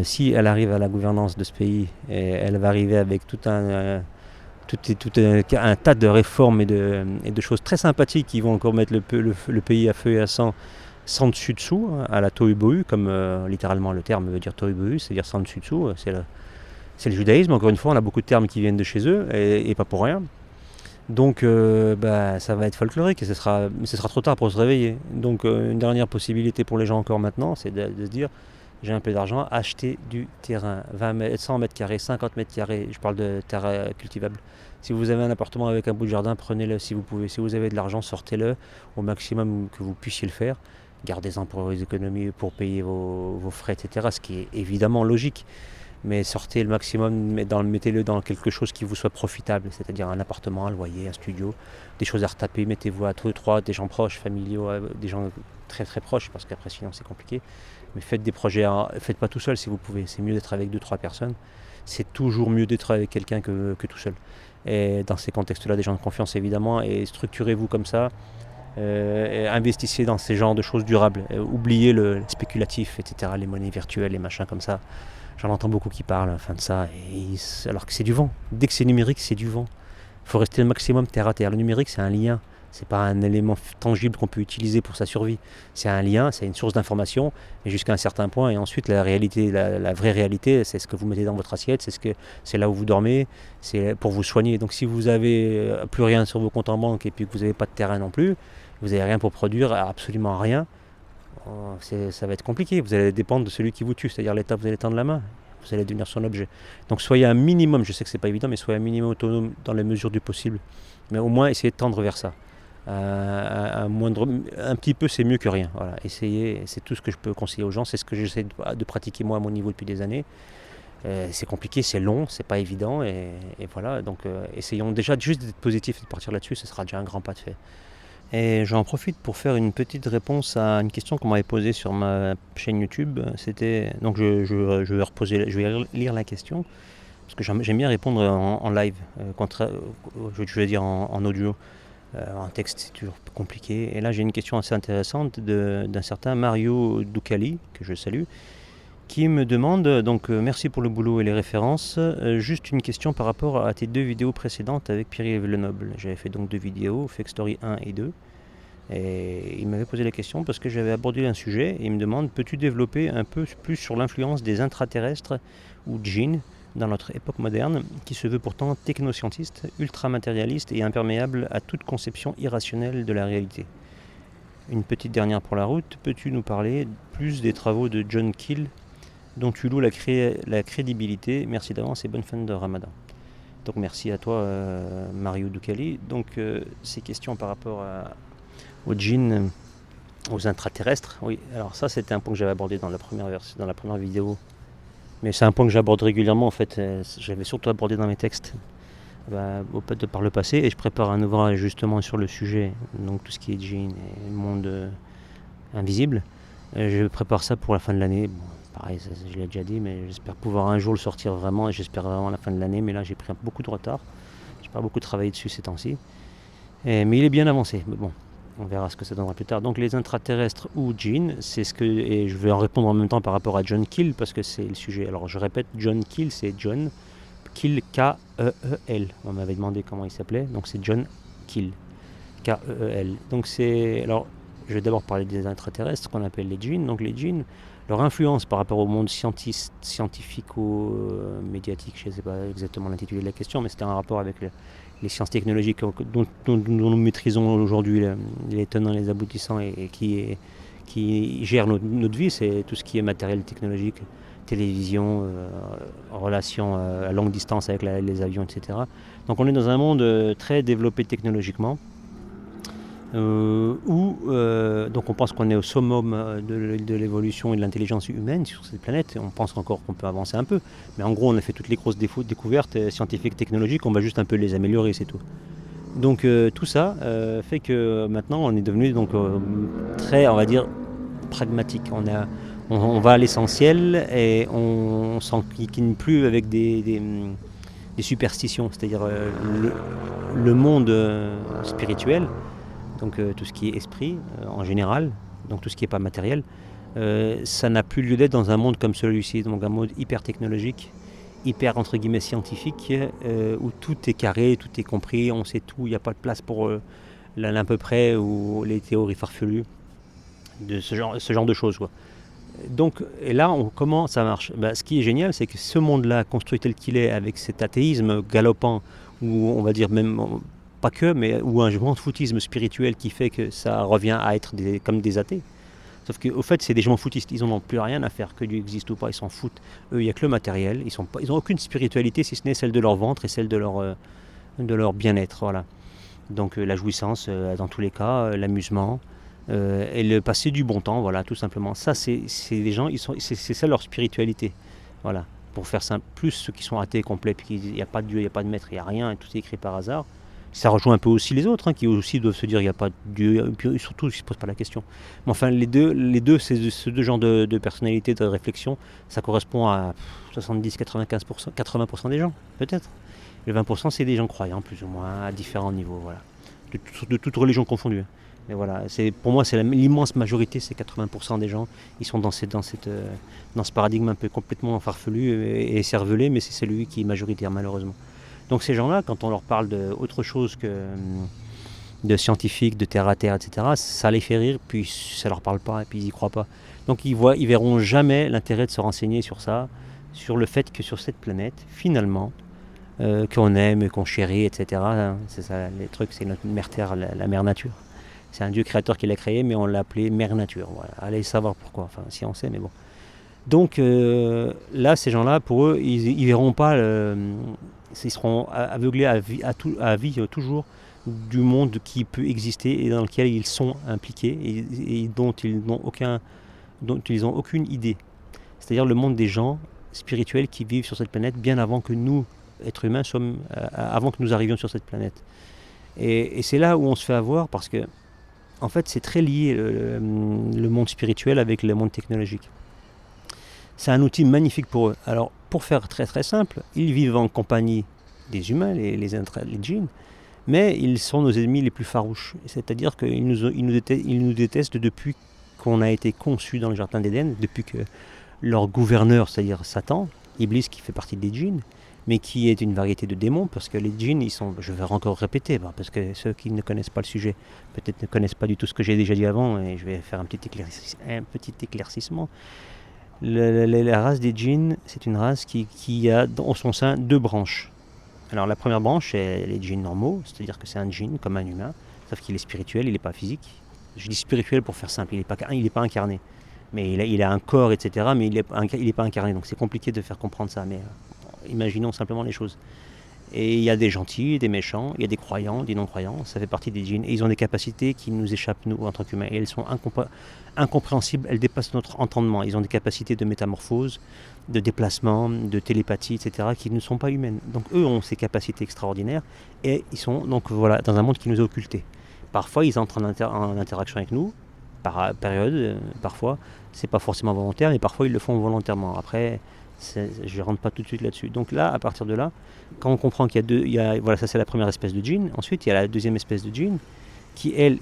si elle arrive à la gouvernance de ce pays, elle va arriver avec tout un tas de réformes et de choses très sympathiques qui vont encore mettre le pays à feu et à sang, sans dessus-dessous, à la tohu-bohu, comme littéralement le terme veut dire tohu-bohu, c'est-à-dire sans dessus-dessous, c'est le judaïsme. Encore une fois, on a beaucoup de termes qui viennent de chez eux, et pas pour rien. Donc ça va être folklorique, et ce sera trop tard pour se réveiller. Donc une dernière possibilité pour les gens encore maintenant, c'est de se dire, j'ai un peu d'argent, acheter du terrain, 100 mètres carrés, 50 mètres carrés, je parle de terre cultivable. Si vous avez un appartement avec un bout de jardin, prenez-le si vous pouvez. Si vous avez de l'argent, sortez-le au maximum que vous puissiez le faire. Gardez-en pour vos économies, pour payer vos frais, etc. Ce qui est évidemment logique. mais sortez le maximum, mettez-le dans quelque chose qui vous soit profitable, c'est-à-dire un appartement, un loyer, un studio, des choses à retaper, mettez-vous à 2, 3, des gens proches, familiaux, des gens très très proches, parce qu'après sinon c'est compliqué. Mais faites des projets, faites pas tout seul si vous pouvez, c'est mieux d'être avec 2, 3 personnes, c'est toujours mieux d'être avec quelqu'un que tout seul. Et dans ces contextes-là, des gens de confiance évidemment, et structurez-vous comme ça, et investissez dans ces genres de choses durables, oubliez le spéculatif, etc., les monnaies virtuelles, les machins comme ça. J'en entends beaucoup qui parlent enfin de ça, alors que c'est du vent. Dès que c'est numérique, c'est du vent. Il faut rester le maximum terre à terre. Le numérique, c'est un lien. C'est pas un élément tangible qu'on peut utiliser pour sa survie. C'est un lien, c'est une source d'information, et jusqu'à un certain point. Et ensuite, la réalité, la vraie réalité, c'est ce que vous mettez dans votre assiette, c'est là où vous dormez, c'est pour vous soigner. Donc si vous avez plus rien sur vos comptes en banque et puis que vous n'avez pas de terrain non plus, vous n'avez rien pour produire, absolument rien, ça va être compliqué. Vous allez dépendre de celui qui vous tue, c'est-à-dire l'État, vous allez tendre la main. Vous allez devenir son objet. Donc soyez un minimum, je sais que c'est pas évident, mais soyez un minimum autonome dans les mesures du possible. Mais au moins essayez de tendre vers ça. Un petit peu, c'est mieux que rien. Voilà. Essayez, c'est tout ce que je peux conseiller aux gens. C'est ce que j'essaie de pratiquer moi à mon niveau depuis des années. C'est compliqué, c'est long, c'est pas évident. Et voilà, donc essayons déjà juste d'être positif et de partir là-dessus, ce sera déjà un grand pas de fait. Et j'en profite pour faire une petite réponse à une question qu'on m'avait posée sur ma chaîne YouTube. C'était donc je vais lire la question parce que j'aime bien répondre en live, je veux dire en audio. En texte, c'est toujours compliqué. Et là, j'ai une question assez intéressante d'un certain Mario Ducali, que je salue, qui me demande, donc merci pour le boulot et les références, juste une question par rapport à tes 2 vidéos précédentes avec Pierre-Yves Lenoble. J'avais fait donc 2 vidéos, Fake Story 1 et 2, et il m'avait posé la question parce que j'avais abordé un sujet, et il me demande, peux-tu développer un peu plus sur l'influence des intraterrestres ou djinns dans notre époque moderne, qui se veut pourtant technoscientiste, ultra-matérialiste et imperméable à toute conception irrationnelle de la réalité. Une petite dernière pour la route, peux-tu nous parler plus des travaux de John Keel, dont tu loues la crédibilité. Merci d'avance et bonne fin de Ramadan. Donc merci à toi Mario Ducali. Donc ces questions par rapport aux djinns, aux intraterrestres, oui, alors ça c'était un point que j'avais abordé dans la première vidéo. Mais c'est un point que j'aborde régulièrement en fait, j'avais surtout abordé dans mes textes par le passé, et je prépare un ouvrage justement sur le sujet, donc tout ce qui est djinn et le monde invisible. Je prépare ça pour la fin de l'année. Bon, pareil, je l'ai déjà dit, mais j'espère pouvoir un jour le sortir vraiment, et j'espère vraiment à la fin de l'année, mais là j'ai pris beaucoup de retard. J'ai pas beaucoup travaillé dessus ces temps-ci. Mais il est bien avancé, mais bon, on verra ce que ça donnera plus tard. Donc les intraterrestres ou djinns, et je vais en répondre en même temps par rapport à John Keel, parce que c'est le sujet. Alors je répète, John Keel, c'est John Keel, K-E-E-L. On m'avait demandé comment il s'appelait, donc c'est John Keel, K-E-E-L. Donc alors je vais d'abord parler des intraterrestres, qu'on appelle les djinns. Donc les djinns, leur influence par rapport au monde scientifico-médiatique, je ne sais pas exactement l'intitulé de la question, mais c'était un rapport avec les sciences technologiques dont nous maîtrisons aujourd'hui les tenants et les aboutissants, et qui gèrent notre vie. C'est tout ce qui est matériel technologique, télévision, relations à longue distance avec les avions, etc. Donc on est dans un monde très développé technologiquement, donc on pense qu'on est au summum de l'évolution et de l'intelligence humaine sur cette planète. On pense encore qu'on peut avancer un peu, mais en gros on a fait toutes les grosses découvertes scientifiques, technologiques, on va juste un peu les améliorer, c'est tout. Donc tout ça fait que maintenant on est devenu donc très, on va dire, pragmatique. On va à l'essentiel, et on s'enquiquine plus avec des superstitions, c'est-à-dire le monde spirituel. Donc tout ce qui est esprit en général, donc tout ce qui n'est pas matériel, ça n'a plus lieu d'être dans un monde comme celui-ci, donc un monde hyper technologique, hyper entre guillemets scientifique, où tout est carré, tout est compris, on sait tout, il n'y a pas de place pour l'à peu près ou les théories farfelues de ce genre de choses, quoi. Donc, et là, comment ça marche ? Ce qui est génial, c'est que ce monde-là, construit tel qu'il est, avec cet athéisme galopant, ou on va dire même pas que, mais ou un grand foutisme spirituel qui fait que ça revient à être comme des athées. Sauf qu'au fait, c'est des gens foutistes, ils n'en ont plus rien à faire que Dieu existe ou pas, ils s'en foutent. Eux, il n'y a que le matériel, ils n'ont aucune spiritualité si ce n'est celle de leur ventre et celle de leur bien-être. Voilà. Donc la jouissance, dans tous les cas, l'amusement, et le passer du bon temps, voilà, tout simplement. Ça, c'est des gens, c'est ça leur spiritualité. Voilà. pour faire simple, plus ceux qui sont athées complets, puis qui disent il n'y a pas de Dieu, il n'y a pas de maître, il n'y a rien, et tout est écrit par hasard. Ça rejoint un peu aussi les autres, qui aussi doivent se dire il n'y a pas de Dieu, et puis surtout ils ne se posent pas la question. Mais enfin, ces deux genres de personnalités, de réflexion, ça correspond à 70, 95%, 80% des gens, peut-être. Les 20%, c'est des gens croyants, plus ou moins, à différents niveaux, voilà. De toutes religions confondues. Mais voilà, pour moi, c'est l'immense majorité, c'est 80% des gens, ils sont dans ce paradigme un peu complètement farfelu et cervelé, mais c'est celui qui est majoritaire, malheureusement. Donc ces gens-là, quand on leur parle d'autre chose que de scientifique, de terre à terre, etc., ça les fait rire, puis ça leur parle pas, et puis ils y croient pas. Donc ils verront jamais l'intérêt de se renseigner sur ça, sur le fait que sur cette planète, finalement, qu'on aime, qu'on chérit, etc., hein, c'est ça, les trucs, c'est notre mère terre, la mère nature. C'est un Dieu créateur qui l'a créé, mais on l'a appelé mère nature. Voilà. Allez savoir pourquoi, enfin si on sait, mais bon. Donc là, ces gens-là, pour eux, ils verront pas, ils seront aveuglés à vie toujours du monde qui peut exister et dans lequel ils sont impliqués et dont ils n'ont aucune idée. C'est-à-dire le monde des gens spirituels qui vivent sur cette planète bien avant que nous, êtres humains, avant que nous arrivions sur cette planète. Et c'est là où on se fait avoir parce que, en fait, c'est très lié le monde spirituel avec le monde technologique. C'est un outil magnifique pour eux. Alors, pour faire très très simple, ils vivent en compagnie des humains, les djinns, mais ils sont nos ennemis les plus farouches. C'est-à-dire qu'ils nous détestent depuis qu'on a été conçus dans le jardin d'Éden, depuis que leur gouverneur, c'est-à-dire Satan, Iblis qui fait partie des djinns, mais qui est une variété de démons, parce que les djinns, je vais encore répéter, parce que ceux qui ne connaissent pas le sujet, peut-être ne connaissent pas du tout ce que j'ai déjà dit avant, et je vais faire un petit éclaircissement. La race des djinns, c'est une race qui a dans son sein deux branches. Alors la première branche, c'est les djinns normaux, c'est-à-dire que c'est un djinn comme un humain, sauf qu'il est spirituel, il n'est pas physique. Je dis spirituel pour faire simple, il n'est pas incarné. Mais il a un corps, etc., mais il n'est pas incarné, donc c'est compliqué de faire comprendre ça, mais imaginons simplement les choses. Et il y a des gentils, des méchants, il y a des croyants, des non-croyants, ça fait partie des djinns. Et ils ont des capacités qui nous échappent, nous, en tant qu'humains. Et elles sont incompréhensibles, elles dépassent notre entendement. Ils ont des capacités de métamorphose, de déplacement, de télépathie, etc., qui ne sont pas humaines. Donc eux ont ces capacités extraordinaires, et ils sont donc voilà, dans un monde qui nous est occulté. Parfois, ils entrent en interaction avec nous, par période, parfois. C'est pas forcément volontaire, mais parfois ils le font volontairement. Après, je ne rentre pas tout de suite là-dessus. Donc là, à partir de là, quand on comprend qu'il y a voilà, ça c'est la première espèce de djinn. Ensuite, il y a la deuxième espèce de djinn qui, elle,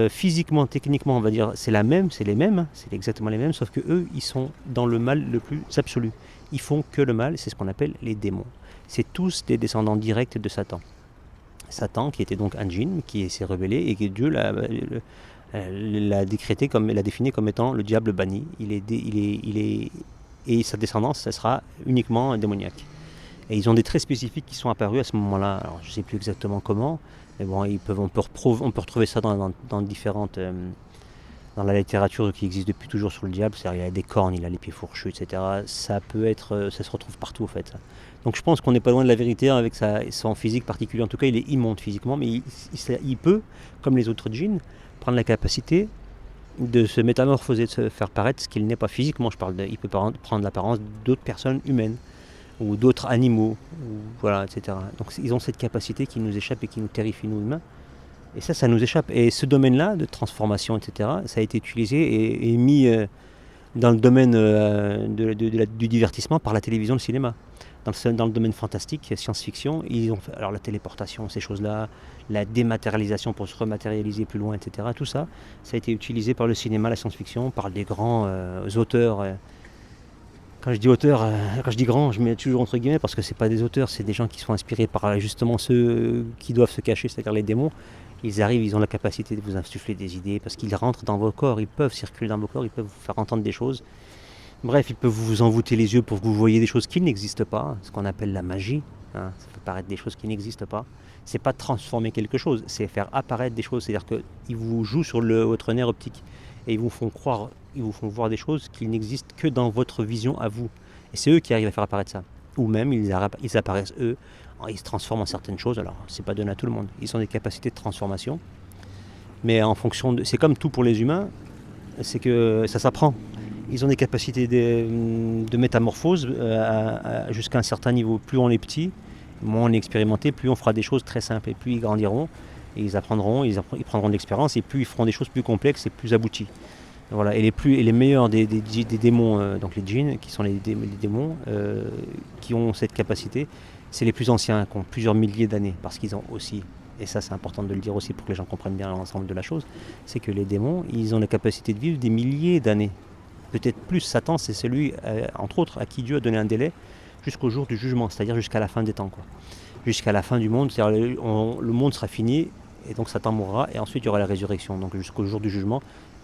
physiquement, techniquement, on va dire, c'est les mêmes, c'est exactement les mêmes, sauf que eux, ils sont dans le mal le plus absolu. Ils font que le mal, c'est ce qu'on appelle les démons. C'est tous des descendants directs de Satan. Satan, qui était donc un djinn, qui s'est rebellé et que Dieu l'a défini comme étant le diable banni. Et sa descendance, ça sera uniquement démoniaque. Et ils ont des traits spécifiques qui sont apparus à ce moment-là. Alors, je ne sais plus exactement comment, mais bon, on peut retrouver ça dans différentes... dans la littérature qui existe depuis toujours sur le diable, c'est-à-dire il a des cornes, il a les pieds fourchus, etc. Ça se retrouve partout, en fait. Ça. Donc je pense qu'on n'est pas loin de la vérité avec son physique particulier. En tout cas, il est immonde physiquement, mais il peut, comme les autres djinns, prendre la capacité de se métamorphoser, de se faire paraître ce qu'il n'est pas physiquement. Il peut prendre l'apparence d'autres personnes humaines ou d'autres animaux, voilà, etc. Donc ils ont cette capacité qui nous échappe et qui nous terrifie, nous humains. Et ça nous échappe. Et ce domaine-là, de transformation, etc., ça a été utilisé et mis dans le domaine du divertissement par la télévision, le cinéma. Dans le domaine fantastique, science-fiction, ils ont fait alors la téléportation, ces choses-là, la dématérialisation pour se rematérialiser plus loin, etc. Tout ça, ça a été utilisé par le cinéma, la science-fiction, par des grands auteurs. Quand je dis auteurs, quand je dis grands, je mets toujours entre guillemets parce que c'est pas des auteurs, c'est des gens qui sont inspirés par justement ceux qui doivent se cacher, c'est-à-dire les démons. Ils arrivent, ils ont la capacité de vous insuffler des idées parce qu'ils rentrent dans vos corps, ils peuvent circuler dans vos corps, ils peuvent vous faire entendre des choses. Bref, ils peuvent vous envoûter les yeux pour que vous voyez des choses qui n'existent pas, ce qu'on appelle la magie. Ça peut paraître des choses qui n'existent pas. C'est pas transformer quelque chose, c'est faire apparaître des choses. C'est-à-dire qu'ils vous jouent sur votre nerf optique et ils vous font voir des choses qui n'existent que dans votre vision à vous. Et c'est eux qui arrivent à faire apparaître ça. Ou même, ils apparaissent eux, ils se transforment en certaines choses. Alors, c'est pas donné à tout le monde. Ils ont des capacités de transformation. Mais en fonction de... C'est comme tout pour les humains, c'est que ça s'apprend. Ils ont des capacités de métamorphose jusqu'à un certain niveau. Plus on est petit, moins on est expérimenté, plus on fera des choses très simples. Et plus ils grandiront, et ils apprendront, ils prendront de l'expérience, et plus ils feront des choses plus complexes et plus abouties. Voilà. Et les meilleurs des démons, donc les djinns, qui sont les démons, qui ont cette capacité, c'est les plus anciens, qui ont plusieurs milliers d'années, parce qu'ils ont aussi, et ça c'est important de le dire aussi pour que les gens comprennent bien l'ensemble de la chose, c'est que les démons, ils ont la capacité de vivre des milliers d'années. Peut-être plus. Satan, c'est celui, entre autres, à qui Dieu a donné un délai jusqu'au jour du jugement, c'est-à-dire jusqu'à la fin des temps, quoi. Jusqu'à la fin du monde, c'est-à-dire le monde sera fini, et donc Satan mourra, et ensuite il y aura la résurrection, donc jusqu'au jour du jugement.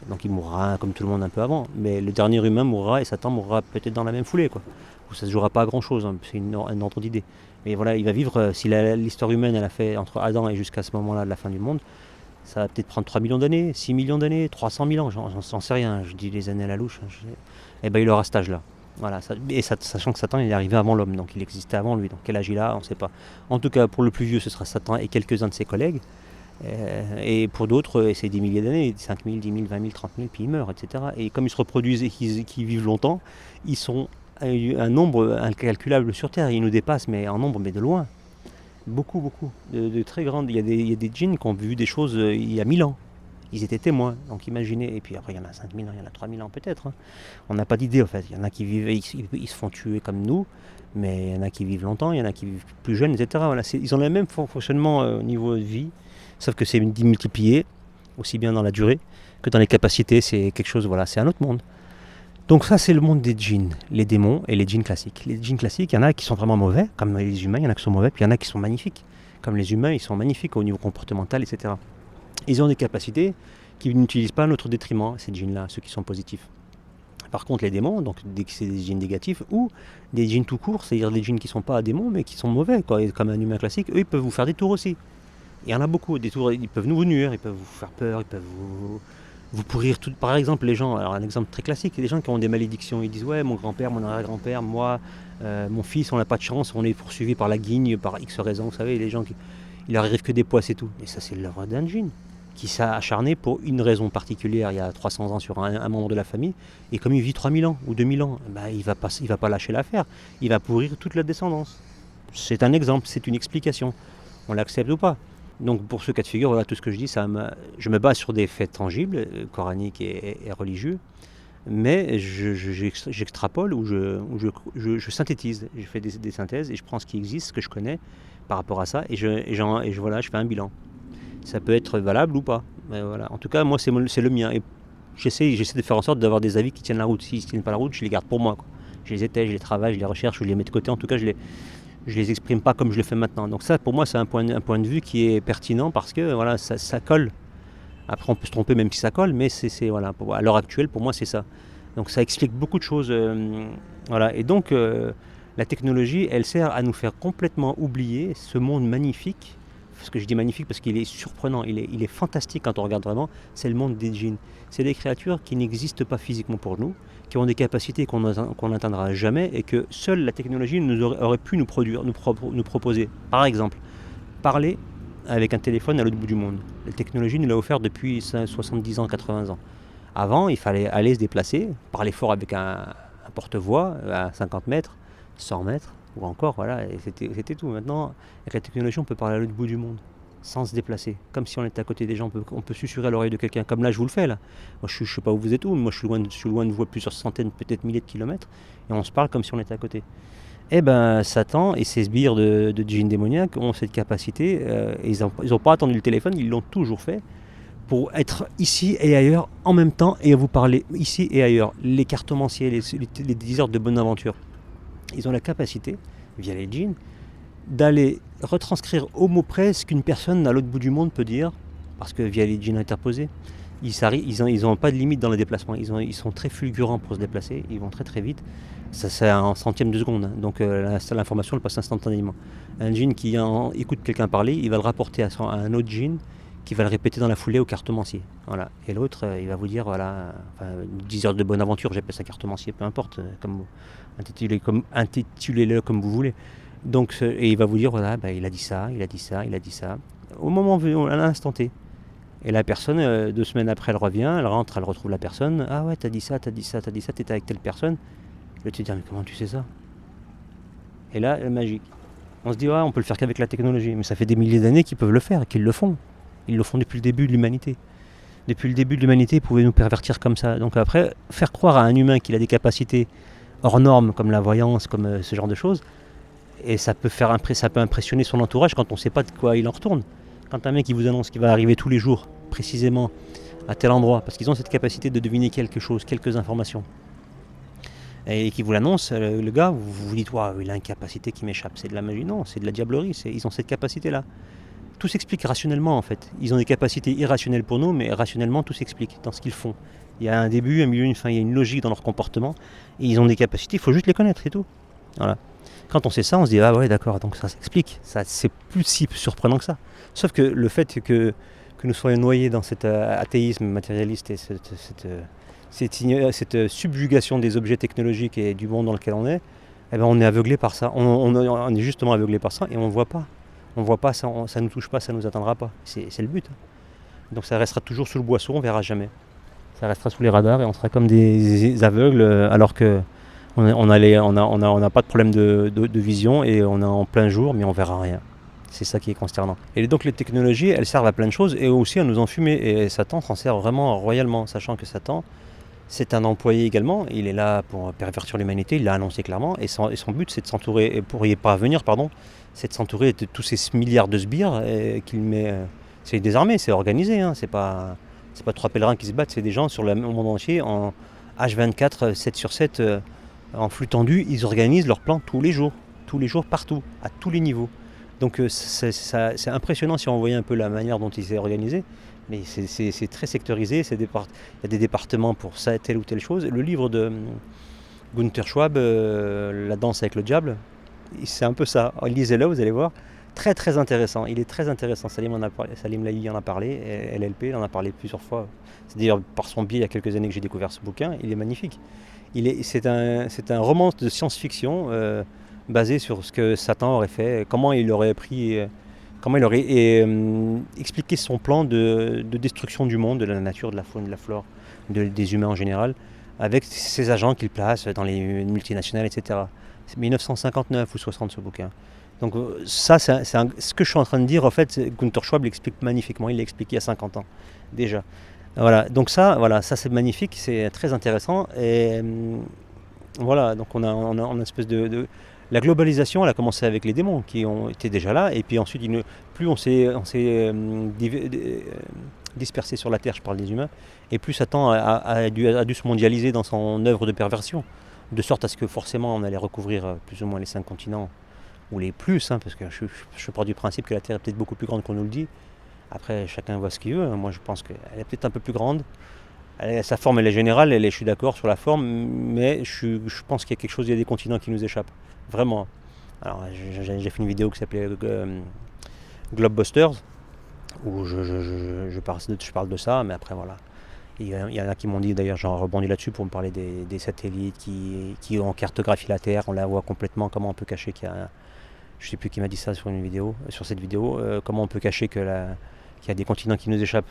Donc il mourra comme tout le monde un peu avant, mais le dernier humain mourra, et Satan mourra peut-être dans la même foulée, quoi. Ou ça ne se jouera pas à grand-chose, hein, c'est un ordre d'idée. Mais voilà, il va vivre, si l'histoire humaine elle a fait entre Adam et jusqu'à ce moment-là de la fin du monde, ça va peut-être prendre 3 millions d'années, 6 millions d'années, 300 000 ans, j'en sais rien, je dis les années à la louche. Et ben il aura cet âge-là. Voilà, sachant que Satan il est arrivé avant l'homme, donc il existait avant lui. Donc quel âge il a, on ne sait pas. En tout cas, pour le plus vieux, ce sera Satan et quelques-uns de ses collègues. Et pour d'autres, c'est des milliers d'années, 5 000, 10 000, 20 000, 30 000, puis ils meurent, etc. Et comme ils se reproduisent et qu'ils vivent longtemps, ils sont un nombre incalculable sur Terre. Ils nous dépassent, mais en nombre, mais de loin. Beaucoup, beaucoup. De très grandes. Il y a des djinns qui ont vu des choses il y a 1000 ans. Ils étaient témoins, donc imaginez. Et puis après, il y en a 5000 ans, il y en a 3000 ans peut-être. Hein. On n'a pas d'idée en fait. Il y en a qui vivent, ils se font tuer comme nous, mais il y en a qui vivent longtemps, il y en a qui vivent plus jeunes, etc. Voilà, ils ont le même fonctionnement au niveau de vie, sauf que c'est démultiplié, aussi bien dans la durée que dans les capacités. C'est quelque chose, voilà, c'est un autre monde. Donc ça, c'est le monde des djinns, les démons et les djinns classiques. Les djinns classiques, il y en a qui sont vraiment mauvais, comme les humains, il y en a qui sont mauvais, puis il y en a qui sont magnifiques. Comme les humains, ils sont magnifiques au niveau comportemental, etc. Ils ont des capacités qu'ils n'utilisent pas à notre détriment, ces djinns-là, ceux qui sont positifs. Par contre, les démons, donc c'est des djinns négatifs, ou des djinns tout court, c'est-à-dire des djinns qui ne sont pas démons, mais qui sont mauvais, quoi. Et comme un humain classique, eux, ils peuvent vous faire des tours aussi. Il y en a beaucoup, des tours, ils peuvent vous nuire, ils peuvent vous faire peur, ils peuvent vous pourrir tout. Par exemple, les gens, alors un exemple très classique, les gens qui ont des malédictions, ils disent ouais, mon grand-père, mon arrière-grand-père, moi, mon fils, on n'a pas de chance, on est poursuivi par la guigne, par X raisons, vous savez, les gens il leur arrive que des poisses et tout. Et ça, c'est l'œuvre d'un djinn qui s'est acharné pour une raison particulière il y a 300 ans sur un membre de la famille, et comme il vit 3000 ans ou 2000 ans, bah, il va pas lâcher l'affaire, il va pourrir toute la descendance. C'est un exemple, c'est une explication. On l'accepte ou pas. Donc pour ce cas de figure, voilà, tout ce que je dis, je me base sur des faits tangibles, coraniques et religieux, mais j'extrapole ou je synthétise, je fais des synthèses et je prends ce qui existe, ce que je connais par rapport à ça, voilà, je fais un bilan. Ça peut être valable ou pas, mais voilà. En tout cas, moi c'est le mien, et j'essaie de faire en sorte d'avoir des avis qui tiennent la route. S'ils ne tiennent pas la route, je les garde pour moi, quoi. Je les étais, je les travaille, je les recherche, je les mets de côté, en tout cas je les exprime pas comme je le fais maintenant. Donc ça, pour moi, c'est un point de vue qui est pertinent parce que voilà, ça colle. Après, on peut se tromper même si ça colle, mais voilà, à l'heure actuelle, pour moi, c'est ça. Donc ça explique beaucoup de choses. Voilà. Et donc, la technologie, elle sert à nous faire complètement oublier ce monde magnifique. Ce que je dis magnifique parce qu'il est surprenant, il est fantastique quand on regarde vraiment, c'est le monde des djinns. C'est des créatures qui n'existent pas physiquement pour nous, qui ont des capacités qu'on n'atteindra jamais et que seule la technologie aurait pu nous proposer. Par exemple, parler avec un téléphone à l'autre bout du monde. La technologie nous l'a offert depuis 70 ans, 80 ans. Avant, il fallait aller se déplacer, parler fort avec un porte-voix à 50 mètres, 100 mètres, ou encore, voilà, et c'était tout. Maintenant, avec la technologie, on peut parler à l'autre bout du monde, sans se déplacer, comme si on était à côté des gens, on peut susurrer à l'oreille de quelqu'un, comme là je vous le fais là. Moi je sais pas où vous êtes, mais moi je suis loin de vous à plusieurs centaines, peut-être milliers de kilomètres, et on se parle comme si on était à côté. Eh ben Satan et ses sbires de djinns démoniaques ont cette capacité, et ils n'ont pas attendu le téléphone, ils l'ont toujours fait, pour être ici et ailleurs en même temps, et à vous parler ici et ailleurs. Les cartomanciers, les diseurs de bonne aventure, ils ont la capacité, via les djinns, d'aller retranscrire au mot près ce qu'une personne à l'autre bout du monde peut dire, parce que via les djinns interposés, ils n'ont pas de limite dans le déplacement, ils sont très fulgurants pour se déplacer, ils vont très très vite, ça c'est en centième de seconde, donc l'information elle passe instantanément. Un djinn qui écoute quelqu'un parler, il va le rapporter à un autre djinn, qui va le répéter dans la foulée au cartomancier. Voilà. Et l'autre, il va vous dire, voilà, 10 heures de bonne aventure, j'appelle ça cartomancier, peu importe, intitulez-le comme vous voulez. Donc, et il va vous dire, voilà, il a dit ça, il a dit ça, il a dit ça, au moment venu, à l'instant T. Et la personne, 2 semaines après, elle revient, elle rentre, elle retrouve la personne. Ah ouais, t'as dit ça, t'étais avec telle personne. Je vais te dire, mais comment tu sais ça? Et là, magique. On se dit, ouais, on peut le faire qu'avec la technologie. Mais ça fait des milliers d'années qu'ils peuvent le faire, qu'ils le font. Ils le font depuis le début de l'humanité. Depuis le début de l'humanité, ils pouvaient nous pervertir comme ça. Donc après, faire croire à un humain qu'il a des capacités hors normes, comme la voyance, comme ce genre de choses, et ça peut impressionner son entourage quand on ne sait pas de quoi il en retourne. Quand un mec il vous annonce qu'il va arriver tous les jours, précisément, à tel endroit, parce qu'ils ont cette capacité de deviner quelque chose, quelques informations, et qui vous l'annonce, le gars, vous vous dites, waouh, il a une capacité qui m'échappe, c'est de la magie. Non, c'est de la diablerie, ils ont cette capacité-là. Tout s'explique rationnellement en fait. Ils ont des capacités irrationnelles pour nous, mais rationnellement tout s'explique dans ce qu'ils font. Il y a un début, un milieu, une fin, il y a une logique dans leur comportement, et ils ont des capacités, il faut juste les connaître, c'est tout. Voilà. Quand on sait ça, on se dit, ah ouais d'accord, donc ça s'explique. Ça, c'est plus si surprenant que ça. Sauf que le fait que nous soyons noyés dans cet athéisme matérialiste et cette subjugation des objets technologiques et du monde dans lequel on est, eh ben on est aveuglé par ça. On est justement aveuglé par ça et on ne voit pas. On ne voit pas, ça ne nous touche pas, ça ne nous atteindra pas. C'est le but. Donc ça restera toujours sous le boisseau, on ne verra jamais. Ça restera sous les radars et on sera comme des aveugles alors que on n'a pas de problème de vision et on est en plein jour mais on ne verra rien. C'est ça qui est consternant. Et donc les technologies, elles servent à plein de choses et aussi à nous enfumer. Et Satan s'en sert vraiment royalement, sachant que Satan, c'est un employé également. Il est là pour pervertir l'humanité, il l'a annoncé clairement. Et son but, c'est de s'entourer, et pour y parvenir, c'est de s'entourer de tous ces milliards de sbires qu'il met. C'est des armées, c'est organisé. Hein, c'est pas 3 pèlerins qui se battent, c'est des gens sur le monde entier en H24, 7/7, en flux tendu. Ils organisent leurs plans tous les jours, partout, à tous les niveaux. Donc c'est impressionnant si on voyait un peu la manière dont il s'est organisé, mais c'est très sectorisé, il y a des départements pour ça, telle ou telle chose. Le livre de Gunther Schwab, La danse avec le diable, c'est un peu ça. Lisez-le, vous allez voir. Très très intéressant, il est très intéressant. Salim Laï en a parlé, LLP en a parlé plusieurs fois. C'est d'ailleurs par son biais il y a quelques années que j'ai découvert ce bouquin, il est magnifique. C'est un roman de science-fiction basé sur ce que Satan aurait fait, comment il aurait expliqué son plan de destruction du monde, de la nature, de la faune, de la flore, des humains en général, avec ses agents qu'il place dans les multinationales, etc. C'est 1959 ou 60 ce bouquin. Donc ça, ce que je suis en train de dire, en fait, Gunther Schwab l'explique magnifiquement, il l'a expliqué il y a 50 ans déjà. Voilà, donc ça c'est magnifique, c'est très intéressant. Et voilà, donc on a une espèce de la globalisation, elle a commencé avec les démons qui ont été déjà là, et puis ensuite, plus on s'est dispersé sur la Terre, je parle des humains, et plus Satan a dû se mondialiser dans son œuvre de perversion, de sorte à ce que forcément on allait recouvrir plus ou moins les 5 continents, ou les plus, hein, parce que je pars du principe que la Terre est peut-être beaucoup plus grande qu'on nous le dit. Après, chacun voit ce qu'il veut. Moi, je pense qu'elle est peut-être un peu plus grande. Sa forme, elle est générale, je suis d'accord sur la forme, mais je pense qu'il y a quelque chose, il y a des continents qui nous échappent. Vraiment. Alors, j'ai fait une vidéo qui s'appelait Globebusters, où je parle de ça, mais après, voilà. Il y en a qui m'ont dit, d'ailleurs, j'en rebondis là-dessus pour me parler des satellites qui ont cartographié la Terre. On la voit complètement, comment on peut cacher qu'il y a... Je ne sais plus qui m'a dit ça sur cette vidéo, comment on peut cacher qu'il y a des continents qui nous échappent.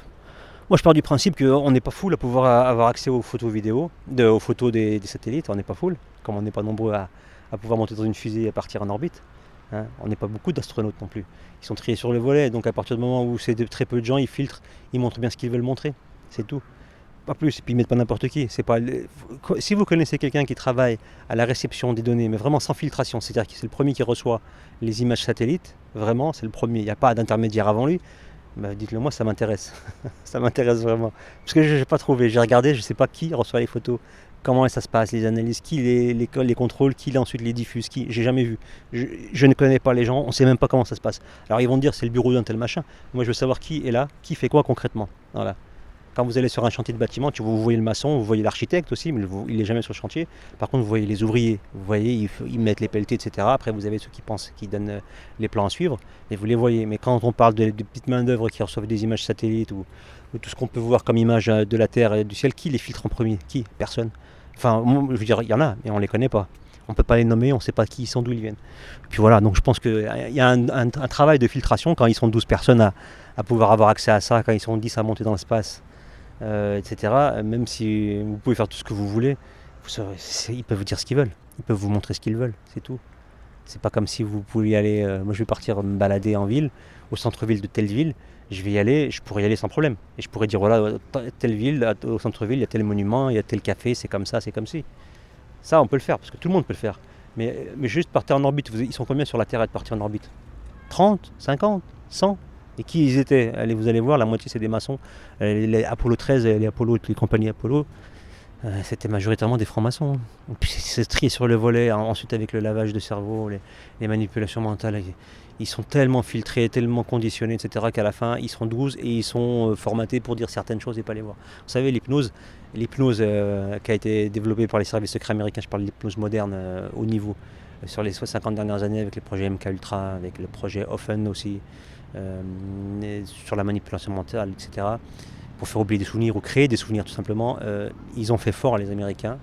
Moi je pars du principe qu'on n'est pas full à pouvoir avoir accès aux photos vidéo, aux photos des satellites, on n'est pas full, comme on n'est pas nombreux à pouvoir monter dans une fusée et partir en orbite. Hein. On n'est pas beaucoup d'astronautes non plus. Ils sont triés sur le volet, donc à partir du moment où c'est très peu de gens, ils filtrent, ils montrent bien ce qu'ils veulent montrer, c'est tout. Pas plus, et puis ils mettent pas n'importe qui. Si vous connaissez quelqu'un qui travaille à la réception des données, mais vraiment sans filtration, c'est-à-dire que c'est le premier qui reçoit les images satellites, vraiment, c'est le premier, il n'y a pas d'intermédiaire avant lui, bah dites-le moi, ça m'intéresse. Ça m'intéresse vraiment. Parce que je n'ai pas trouvé, j'ai regardé, je ne sais pas qui reçoit les photos, comment ça se passe, les analyses, qui les contrôle, qui ensuite les diffuse, j'ai jamais vu. Je ne connais pas les gens, on ne sait même pas comment ça se passe. Alors ils vont me dire c'est le bureau d'un tel machin, moi je veux savoir qui est là, qui fait quoi concrètement. Voilà. Quand vous allez sur un chantier de bâtiment, vous voyez le maçon, vous voyez l'architecte aussi, mais il n'est jamais sur le chantier. Par contre, vous voyez les ouvriers, vous voyez, ils mettent les pelletiers, etc. Après, vous avez ceux qui donnent les plans à suivre, et vous les voyez. Mais quand on parle de petites main-d'œuvre qui reçoivent des images satellites ou tout ce qu'on peut voir comme image de la Terre et du ciel, qui les filtre en premier? Qui? Personne. Enfin, je veux dire, il y en a, mais on ne les connaît pas. On ne peut pas les nommer, on ne sait pas qui ils sont, d'où ils viennent. Puis voilà, donc je pense qu'il y a un travail de filtration quand ils sont 12 personnes à pouvoir avoir accès à ça, quand ils sont 10 à monter dans l'espace, etc. Même si vous pouvez faire tout ce que vous voulez, ils peuvent vous dire ce qu'ils veulent. Ils peuvent vous montrer ce qu'ils veulent, c'est tout. C'est pas comme si vous pouviez aller. Moi, je vais partir me balader en ville, au centre-ville de telle ville. Je vais y aller, je pourrais y aller sans problème. Et je pourrais dire voilà, telle ville, au centre-ville, il y a tel monument, il y a tel café, c'est comme ça, c'est comme ci. Ça, on peut le faire, parce que tout le monde peut le faire. Mais juste partir en orbite, ils sont combien sur la Terre à être partis en orbite? 30, 50, 100. Et qui ils étaient? Allez, vous allez voir, la moitié c'est des maçons. Les Apollo 13, les compagnies Apollo, c'était majoritairement des francs-maçons. Et puis c'est trié sur le volet, ensuite avec le lavage de cerveau, les manipulations mentales. Ils sont tellement filtrés, tellement conditionnés, etc. qu'à la fin, ils seront 12 et ils sont formatés pour dire certaines choses et pas les voir. Vous savez, l'hypnose qui a été développée par les services secrets américains, je parle de l'hypnose moderne haut niveau, sur les 50 dernières années avec les projets MK Ultra, avec le projet Offen aussi, sur la manipulation mentale, etc. Pour faire oublier des souvenirs ou créer des souvenirs tout simplement. Ils ont fait fort les Américains.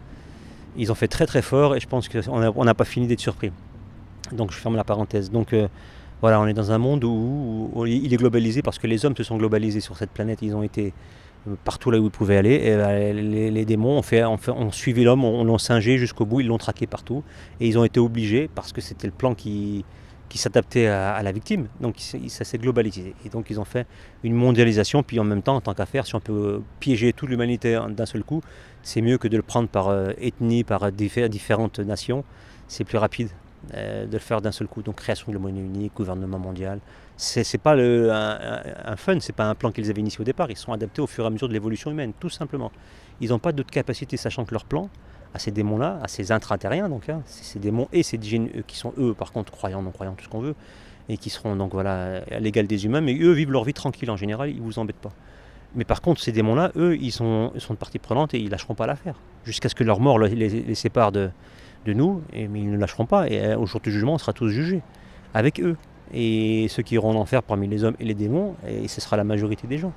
Ils ont fait très très fort et je pense qu'on n'a pas fini d'être surpris. Donc je ferme la parenthèse. Donc voilà, on est dans un monde où il est globalisé parce que les hommes se sont globalisés sur cette planète. Ils ont été partout là où ils pouvaient aller. Et les démons ont suivi l'homme, on l'ont singé jusqu'au bout, ils l'ont traqué partout. Et ils ont été obligés, parce que c'était le plan qui s'adaptait à la victime. Donc ça s'est globalisé. Et donc ils ont fait une mondialisation. Puis en même temps, en tant qu'affaire, si on peut piéger toute l'humanité d'un seul coup, c'est mieux que de le prendre par ethnie, par différentes nations. C'est plus rapide de le faire d'un seul coup. Donc création de la monnaie unique, gouvernement mondial. C'est pas un fun, c'est pas un plan qu'ils avaient initié au départ. Ils sont adaptés au fur et à mesure de l'évolution humaine, tout simplement. Ils n'ont pas d'autre capacité, sachant que leur plan, à ces démons-là, à ces intra-terriens, donc, ces démons et ces djinns qui sont eux, par contre, croyants, non-croyants, tout ce qu'on veut, et qui seront donc voilà à l'égal des humains, mais eux vivent leur vie tranquille en général, ils vous embêtent pas. Mais par contre, ces démons-là, eux, ils sont de partie prenante et ils lâcheront pas l'affaire, jusqu'à ce que leur mort les sépare de nous, mais ils ne lâcheront pas, et au jour du jugement, on sera tous jugés, avec eux. Et ceux qui iront en enfer parmi les hommes et les démons, et ce sera la majorité des gens.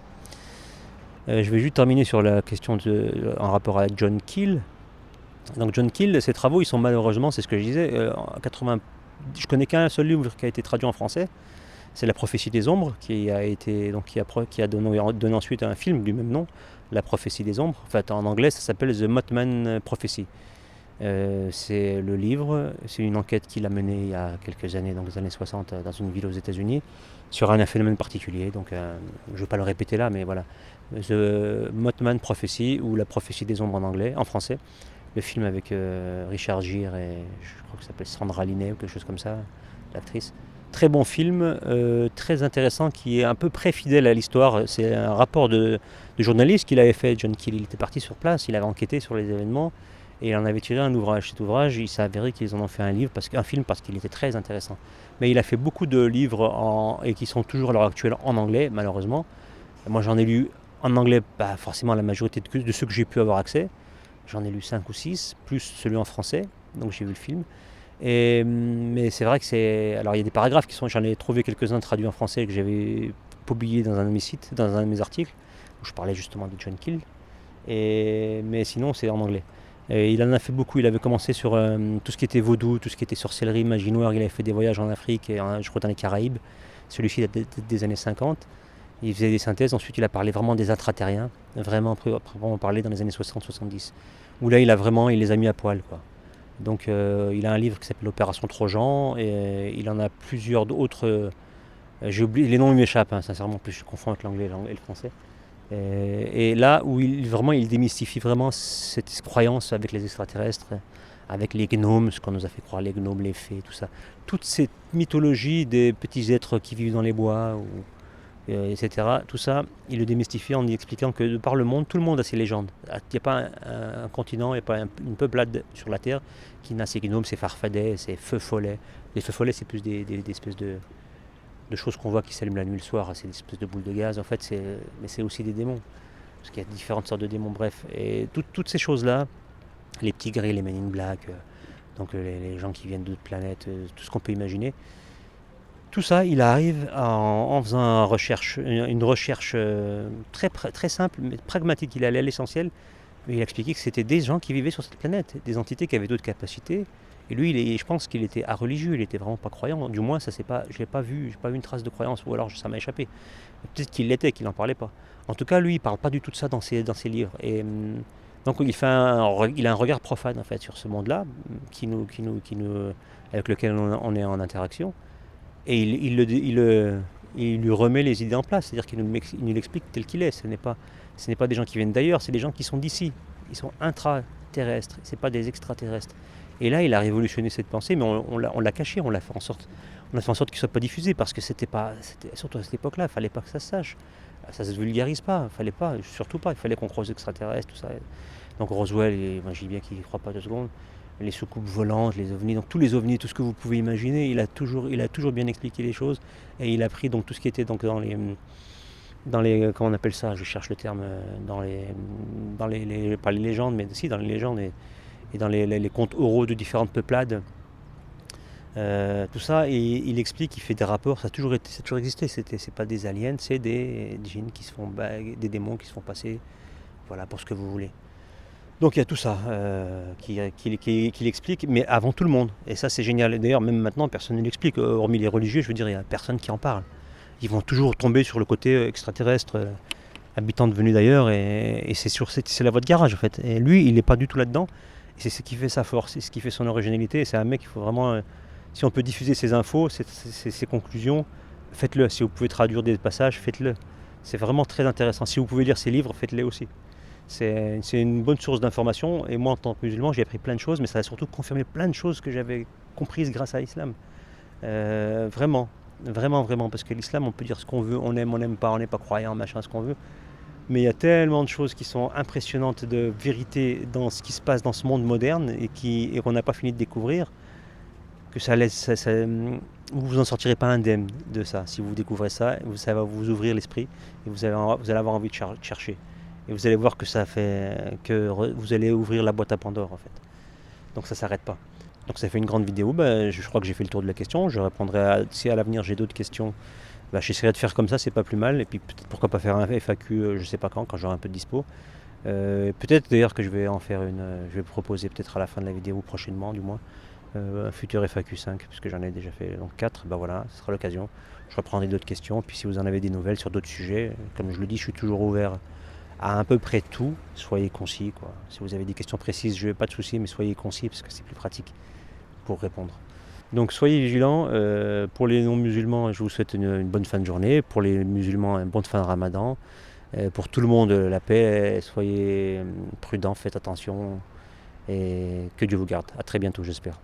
Je vais juste terminer sur la question en rapport à John Keel. Donc John Keel, ses travaux, ils sont malheureusement, c'est ce que je disais, en 80, je connais qu'un seul livre qui a été traduit en français, c'est La prophétie des ombres, qui a donné ensuite un film du même nom, La prophétie des ombres. En fait, en anglais, ça s'appelle The Mothman Prophecy. C'est le livre, c'est une enquête qu'il a menée il y a quelques années, dans les années 60, dans une ville aux États-Unis, sur un phénomène particulier. Donc, je ne vais pas le répéter là, mais voilà. The Mothman Prophecy, ou La prophétie des ombres en français. Le film avec Richard Gere et je crois que ça s'appelle Sandra Linney ou quelque chose comme ça, l'actrice. Très bon film, très intéressant, qui est un peu très fidèle à l'histoire. C'est un rapport de journaliste qu'il avait fait, John Keel. Il était parti sur place, il avait enquêté sur les événements et il en avait tiré un ouvrage. Cet ouvrage, il s'est avéré qu'ils en ont fait un film parce qu'il était très intéressant. Mais il a fait beaucoup de livres et qui sont toujours à l'heure actuelle en anglais, malheureusement. Moi, j'en ai lu en anglais, pas forcément la majorité de ceux que j'ai pu avoir accès. J'en ai lu 5 ou 6, plus celui en français, donc j'ai vu le film. Mais c'est vrai que alors il y a des paragraphes j'en ai trouvé quelques-uns traduits en français que j'avais publiés dans un de mes sites, dans un de mes articles, où je parlais justement de John Keel. Mais sinon, c'est en anglais. Et il en a fait beaucoup, il avait commencé sur tout ce qui était vaudou, tout ce qui était sorcellerie, magie noire. Il avait fait des voyages en Afrique et je crois dans les Caraïbes. Celui-ci date des années 50. Il faisait des synthèses, ensuite il a parlé vraiment des intraterriens, vraiment parlé dans les années 60-70, où là il les a mis à poil, quoi. Donc il a un livre qui s'appelle Opération Trojan, et il en a plusieurs autres, j'ai oublié, les noms m'échappent, sincèrement, plus je confonds avec l'anglais et le français. Et là où il démystifie vraiment cette croyance avec les extraterrestres, avec les gnomes, ce qu'on nous a fait croire, les gnomes, les fées, tout ça. Toute cette mythologie des petits êtres qui vivent dans les bois, etc. Tout ça, il le démystifie en y expliquant que de par le monde, tout le monde a ses légendes. Il n'y a pas un continent, il n'y a pas une peuplade sur la Terre qui n'a ses gnomes, ses farfadets, ses feux follets. Les feux follets, c'est plus des espèces de choses qu'on voit qui s'allument la nuit le soir, c'est des espèces de boules de gaz. En fait, mais c'est aussi des démons, parce qu'il y a différentes sortes de démons, bref. Et toutes ces choses-là, les petits gris, les Men in Black, donc les gens qui viennent d'autres planètes, tout ce qu'on peut imaginer, tout ça, il arrive en faisant une recherche très simple, mais pragmatique. Il allait à l'essentiel, mais il a expliqué que c'était des gens qui vivaient sur cette planète, des entités qui avaient d'autres capacités, Et lui, je pense qu'il était religieux, il était vraiment pas croyant. Du moins, ça c'est pas, j'ai pas vu une trace de croyance, ou alors ça m'a échappé. Peut-être qu'il l'était, qu'il n'en parlait pas. En tout cas, lui, il parle pas du tout de ça dans ses livres. Et donc, il a un regard profane en fait sur ce monde-là, avec lequel on est en interaction. Et il lui remet les idées en place, c'est-à-dire qu'il nous l'explique tel qu'il est. Ce n'est pas des gens qui viennent d'ailleurs, c'est des gens qui sont d'ici. Ils sont intraterrestres, ce n'est pas des extraterrestres. Et là, il a révolutionné cette pensée, mais on l'a caché, on a fait en sorte qu'il ne soit pas diffusé, parce que surtout à cette époque-là, il ne fallait pas que ça se sache. Ça ne se vulgarise pas, il ne fallait pas, surtout pas, il fallait qu'on croise extraterrestres, tout ça. Donc Roswell, moi je dis bien qu'il n'y croit pas 2 secondes. Les soucoupes volantes, les ovnis, donc tous les ovnis, tout ce que vous pouvez imaginer, il a toujours bien expliqué les choses, et il a pris donc tout ce qui était donc dans les comment on appelle ça, je cherche le terme, pas les légendes, mais si dans les légendes et dans les contes oraux de différentes peuplades, tout ça, et il explique, il fait des rapports, ça a toujours existé, c'est pas des aliens, c'est des djinns qui se font, des démons qui se font passer, voilà, pour ce que vous voulez. Donc il y a tout ça qu'il explique, mais avant tout le monde. Et ça c'est génial. Et d'ailleurs même maintenant personne ne l'explique, hormis les religieux, je veux dire, il n'y a personne qui en parle. Ils vont toujours tomber sur le côté extraterrestre, habitant devenu d'ailleurs, et c'est la voie de garage en fait. Et lui il n'est pas du tout là-dedans, et c'est ce qui fait sa force, c'est ce qui fait son originalité. Et c'est un mec, il faut vraiment, si on peut diffuser ses infos, ses conclusions, faites-le. Si vous pouvez traduire des passages, faites-le. C'est vraiment très intéressant. Si vous pouvez lire ses livres, faites-les aussi. C'est une bonne source d'information, et moi en tant que musulman j'ai appris plein de choses, mais ça a surtout confirmé plein de choses que j'avais comprises grâce à l'islam. Vraiment, vraiment, vraiment, parce que l'islam on peut dire ce qu'on veut, on n'aime pas, on n'est pas croyant, machin, ce qu'on veut, mais il y a tellement de choses qui sont impressionnantes de vérité dans ce qui se passe dans ce monde moderne, et qu'on n'a pas fini de découvrir, que vous en sortirez pas indemne de ça. Si vous découvrez ça, ça va vous ouvrir l'esprit, et vous allez avoir envie de chercher. Et vous allez voir que vous allez ouvrir la boîte à Pandore en fait. Donc ça s'arrête pas. Donc ça fait une grande vidéo. Je crois que j'ai fait le tour de la question. Je répondrai si à l'avenir j'ai d'autres questions. J'essaierai de faire comme ça, c'est pas plus mal. Et puis peut-être pourquoi pas faire un FAQ, je sais pas quand j'aurai un peu de dispo. Peut-être d'ailleurs que je vais en faire je vais proposer peut-être à la fin de la vidéo, prochainement du moins, un futur FAQ 5, puisque j'en ai déjà fait donc 4. Voilà, ce sera l'occasion. Je reprendrai d'autres questions. Puis si vous en avez des nouvelles sur d'autres sujets, comme je le dis, je suis toujours ouvert à peu près tout. Soyez concis, quoi. Si vous avez des questions précises, je n'ai pas de soucis, mais soyez concis parce que c'est plus pratique pour répondre. Donc soyez vigilants. Pour les non-musulmans, je vous souhaite une bonne fin de journée. Pour les musulmans, une bonne fin de Ramadan. Pour tout le monde, la paix. Soyez prudents, faites attention, et que Dieu vous garde. À très bientôt, j'espère.